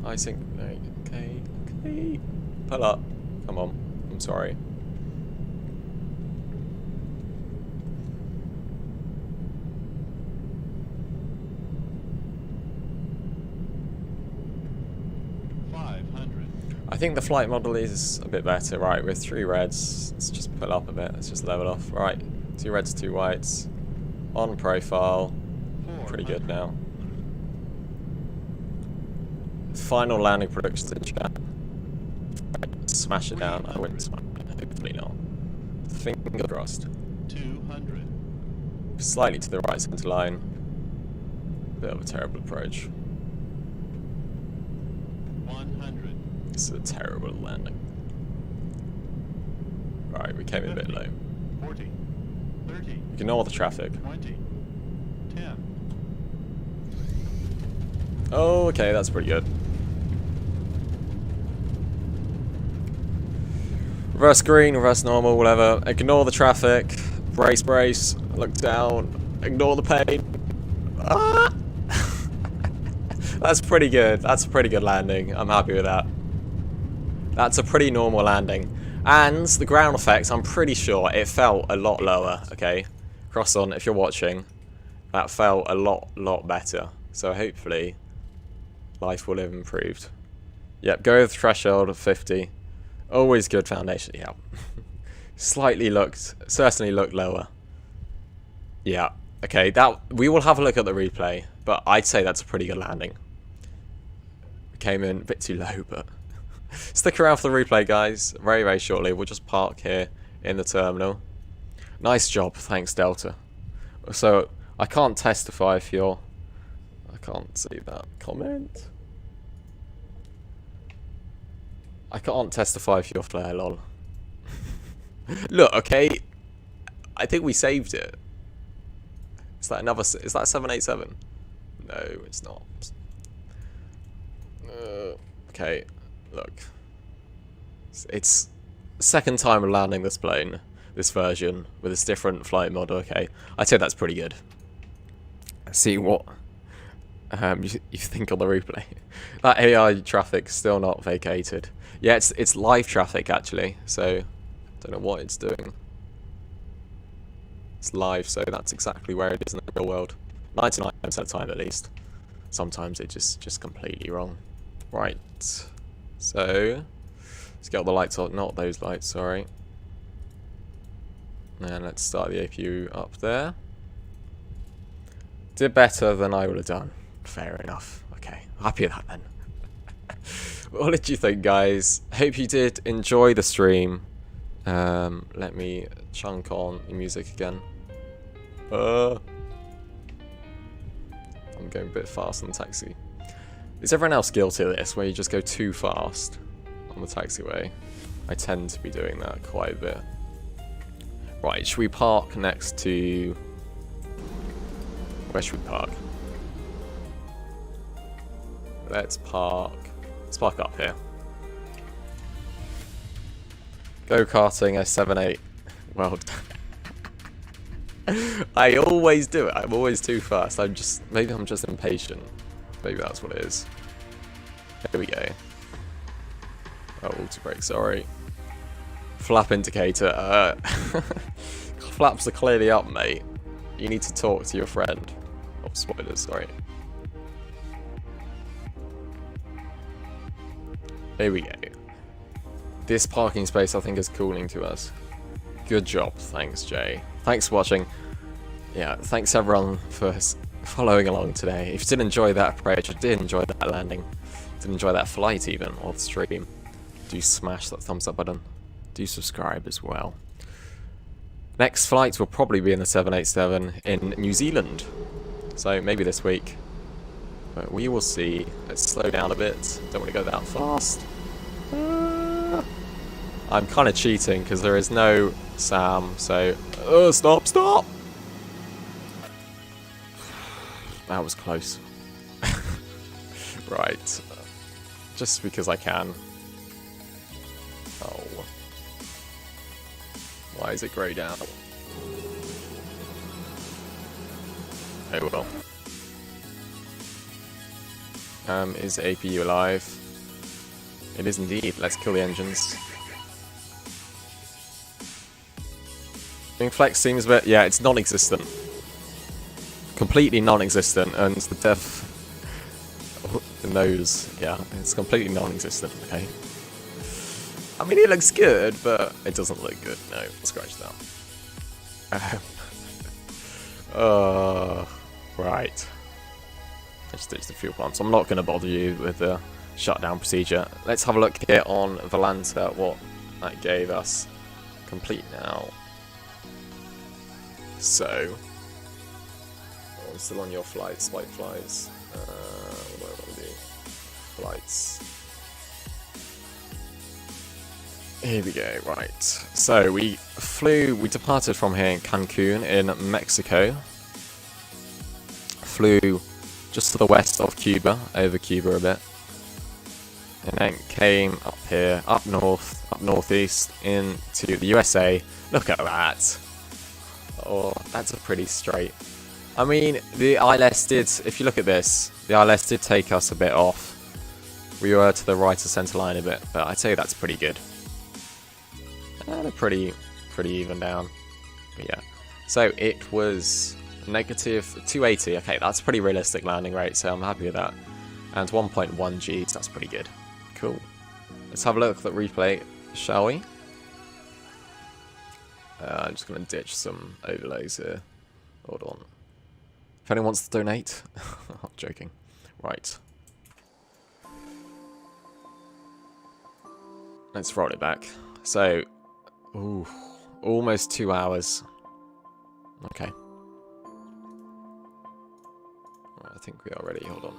I think. Okay, okay. Pull up. Come on. I'm sorry. I think the flight model is a bit better. Right, with 3 reds. Let's just pull up a bit. Let's just level off. Right, 2 reds, 2 whites. On profile. Pretty good now. Final landing predictions in chat. Right, smash it down. I wouldn't smash it. Hopefully not. Finger crossed. 200. Slightly to the right center line. Bit of a terrible approach. 100. This is a terrible landing. Right, we came in a bit low. 40. 30. Ignore the traffic. 20. 10. Oh, okay, that's pretty good. Reverse green, reverse normal, whatever. Ignore the traffic. Brace, brace. Look down. Ignore the pain. Ah! That's pretty good. That's a pretty good landing. I'm happy with that. That's a pretty normal landing. And the ground effect, I'm pretty sure it felt a lot lower, okay? Cross on, if you're watching. That felt a lot better. So hopefully, life will have improved. Yep, go with the threshold of 50. Always good foundation, yeah. Certainly looked lower. Yeah, okay, we will have a look at the replay, but I'd say that's a pretty good landing. We came in a bit too low, but stick around for the replay, guys. Very, very shortly. We'll just park here in the terminal. Nice job, thanks, Delta. So, I can't testify if you're... I can't see that comment. I can't testify if you're flare, lol. Look, okay. I think we saved it. Is that 787? No, it's not. Okay, look. It's the second time we're landing this plane, this version, with this different flight model, okay. I'd say that's pretty good. Let's see what you think on the replay. That AI traffic's still not vacated. Yeah, it's live traffic actually, so don't know what it's doing. It's live, so that's exactly where it is in the real world. 99% of the time at least. Sometimes it's just completely wrong. Right. So let's get all the lights on, not those lights, sorry. And let's start the APU up there. Did better than I would have done. Fair enough. Okay, happy with that then. What did you think, guys? Hope you did enjoy the stream. Let me chunk on the music again. I'm going a bit fast on the taxi. Is everyone else guilty of this, where you just go too fast on the taxiway? I tend to be doing that quite a bit. Right, should we park next to... Where should we park? Let's park up here. Go-karting S78. Well done. I always do it. I'm always too fast. Maybe I'm just impatient. Maybe that's what it is. Here we go. Oh, auto brake, sorry. Flap indicator. Flaps are clearly up, mate. You need to talk to your friend. Oh, spoilers, sorry. Here we go. This parking space, I think, is cooling to us. Good job. Thanks, Jay. Thanks for watching. Yeah, thanks everyone for following along today. If you did enjoy that approach, or did enjoy that landing, did enjoy that flight even, or the stream, do smash that thumbs up button. Do subscribe as well. Next flight will probably be in the 787 in New Zealand. So maybe this week. But we will see. Let's slow down a bit. Don't want to go that fast. I'm kind of cheating because there is no SAM, so... stop! That was close. Right. Just because I can. Oh. Why is it greyed out? Oh well. Is APU alive? It is indeed. Let's kill the engines. Wing flex seems a bit... Yeah, it's non-existent. Completely non-existent, and the depth... The nose, yeah, it's completely non-existent, okay? I mean, it looks good, but it doesn't look good. No, scratch that. Right. Let's ditch the fuel pumps. I'm not going to bother you with the shutdown procedure. Let's have a look here on Volanta, what that gave us. Complete now. So, I'm still on your flights, white flies. What do I want to do? Flights. Here we go, right. So we departed from here in Cancun in Mexico. Flew just to the west of Cuba, over Cuba a bit. And then came up here, up northeast, into the USA. Look at that. Oh, that's a pretty straight. I mean, the ILS did, if you look at this, the ILS did take us a bit off. We were to the right of centre line a bit, but I'd say that's pretty good. And a pretty even down. But yeah. So it was negative 280. Okay, that's a pretty realistic landing rate, so I'm happy with that. And 1.1 Gs, that's pretty good. Cool. Let's have a look at the replay, shall we? I'm just going to ditch some overlays here. Hold on. If anyone wants to donate. I'm joking. Right. Let's roll it back. So, ooh, almost 2 hours. Okay. Right, I think we are ready. Hold on.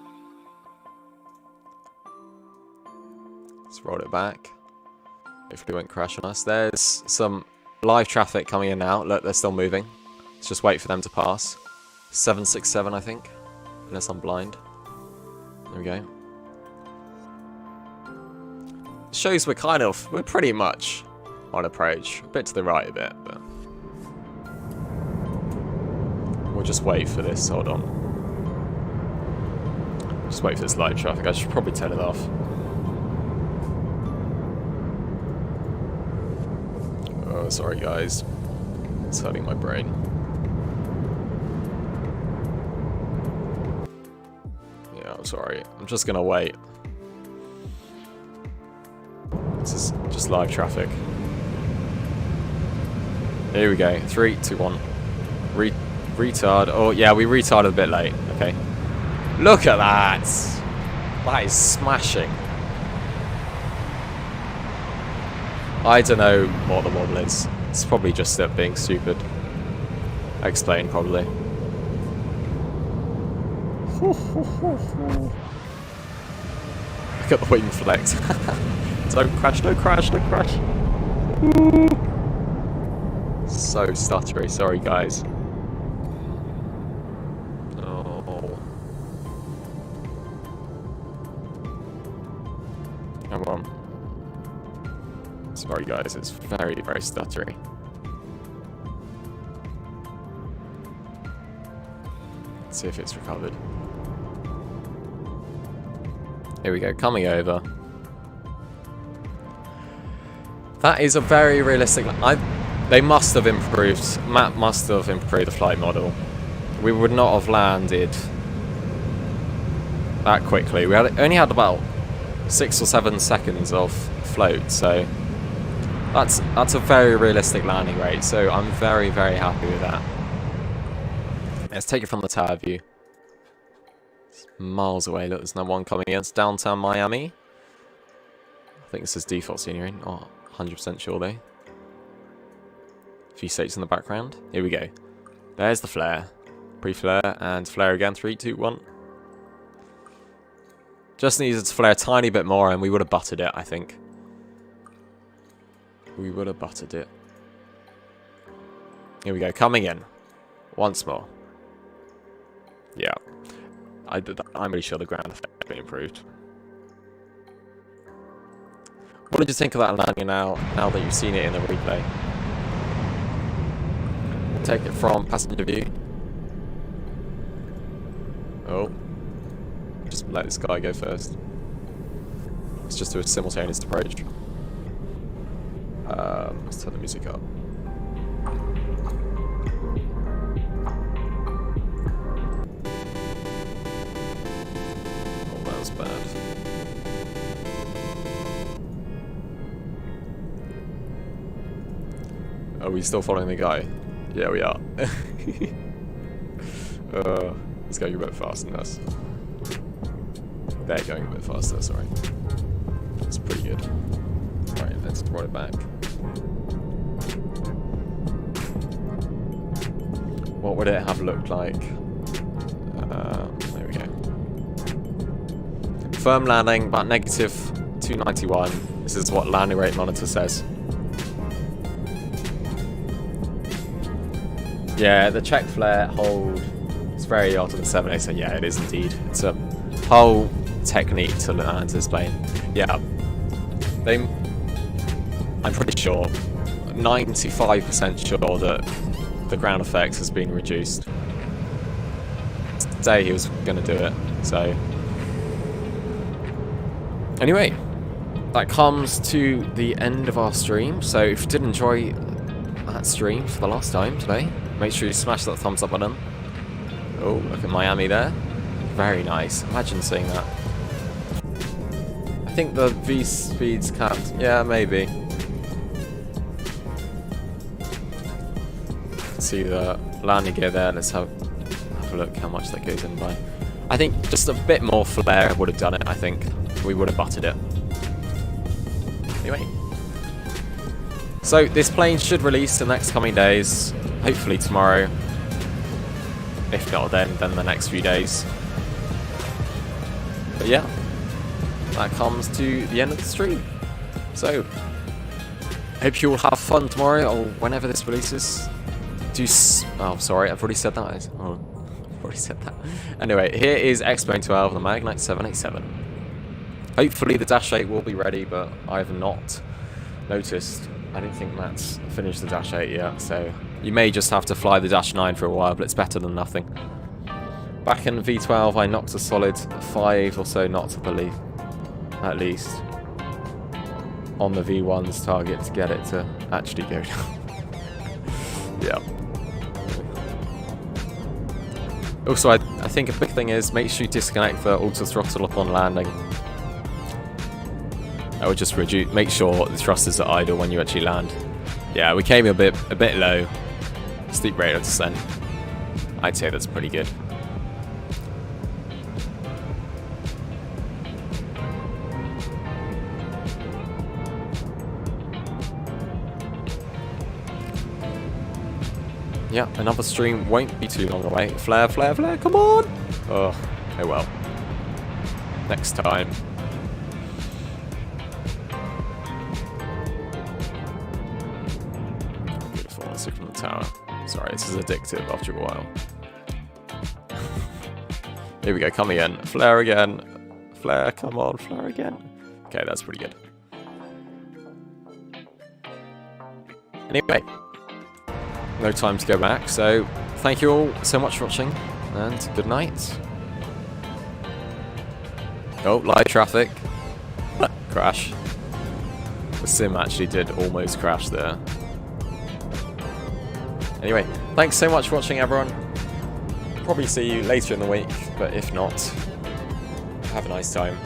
Let's roll it back. Hopefully it won't crash on us. There's some live traffic coming in now. Look, they're still moving. Let's just wait for them to pass. 767, I think. Unless I'm blind. There we go. Shows we're pretty much on approach. A bit to the right a bit, but we'll just wait for this. Hold on. Just wait for this live traffic. I should probably turn it off. Oh, sorry guys. It's hurting my brain. Yeah, I'm sorry. I'm just gonna wait. This is just live traffic. Here we go. 3, 2, 1. Retard. Oh, yeah, we retarded a bit late. Okay. Look at that! That is smashing. I don't know what the model is. It's probably just it being stupid. I explain, probably. Look at the wing flex. Don't crash, don't crash, don't crash. So stuttery, sorry guys. Oh. Come on. Sorry guys, it's very, very stuttery. Let's see if it's recovered. Here we go, coming over. That is a very realistic... They must have improved... Matt must have improved the flight model. We would not have landed that quickly. We only had about 6 or 7 seconds of float, so... That's a very realistic landing rate, so I'm very, very happy with that. Let's take it from the tower view. It's miles away. Look, there's no one coming in. It's downtown Miami. I think this is default scenery. Not 100% sure though. Vstates in the background. Here we go. There's the flare. Pre-flare and flare again. 3, 2, 1. Just needed to flare a tiny bit more and we would have buttered it, I think. We would have buttered it. Here we go, coming in. Once more. Yeah. I'm really sure the ground effect has been improved. What did you think of that landing now that you've seen it in the replay? We'll take it from passenger view. Oh. just let this guy go first. Let's just do a simultaneous approach. Let's turn the music up. Oh, that was bad. Are we still following the guy? Yeah, we are. He's going a bit faster than us. They're going a bit faster, sorry. That's pretty good. Right, let's roll it back. What would it have looked like? There we go. Firm landing, about negative 291. This is what landing rate monitor says. Yeah, the check flare hold is very odd on the 7A, so yeah, it is indeed. It's a whole technique to land this plane. Yeah, I'm pretty sure, 95% sure that the ground effects has been reduced. Today he was going to do it, so. Anyway, that comes to the end of our stream, so if you did enjoy that stream for the last time today, make sure you smash that thumbs up button. Oh, look at Miami there. Very nice. Imagine seeing that. I think the V speed's capped. Yeah, maybe. See the landing gear there. Let's have a look how much that goes in by. I think just a bit more flare would have done it. I think we would have butted it. Anyway. So this plane should release in the next coming days. Hopefully tomorrow. If not then the next few days. But yeah, that comes to the end of the stream. So, hope you all have fun tomorrow or whenever this releases. Oh, sorry, I've already said that. Oh, I've already said that. Anyway, here is X-Plane 12, the Magknight 787. Hopefully the Dash 8 will be ready, but I have not noticed. I don't think Matt's finished the Dash 8 yet, so you may just have to fly the Dash 9 for a while, but it's better than nothing. Back in V12, I knocked a solid 5 or so knots, I believe, at least, on the V1's target to get it to actually go down. Yeah. Also, I think a big thing is make sure you disconnect the auto throttle upon landing. That would just make sure the thrusters are idle when you actually land. Yeah, we came a bit low. Steep rate of descent. I'd say that's pretty good. Yeah, another stream won't be too long away. Flare, flare, flare, come on! Oh well. Next time. Beautiful, let's look from the tower. Sorry, this is addictive after a while. Here we go, come again. Flare again. Flare, come on, flare again. Okay, that's pretty good. Anyway. No time to go back, so thank you all so much for watching, and good night. Oh, live traffic. Crash. The sim actually did almost crash there. Anyway, thanks so much for watching, everyone. Probably see you later in the week, but if not, have a nice time.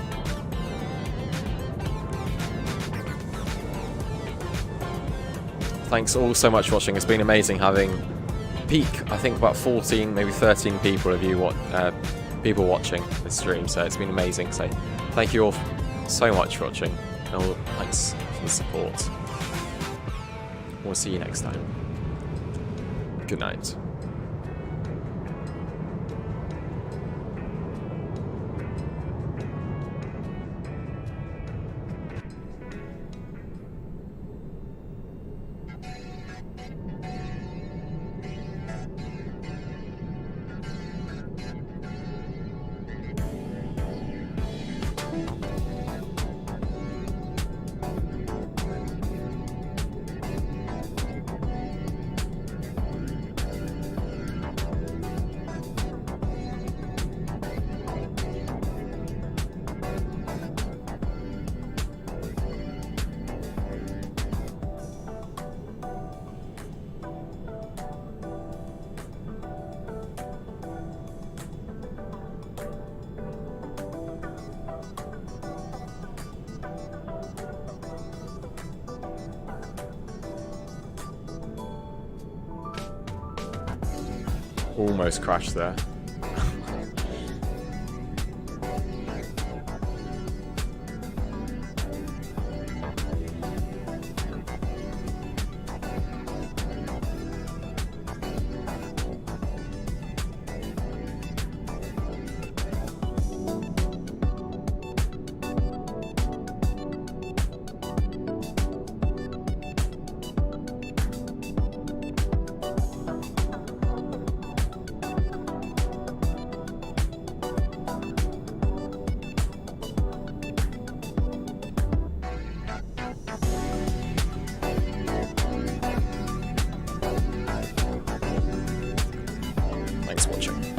Thanks all so much for watching. It's been amazing having peak, I think about 14, maybe 13 people of you people watching this stream, so it's been amazing. So thank you all so much for watching, and all thanks for the support. We'll see you next time. Good night. Almost crashed there. Thanks for watching.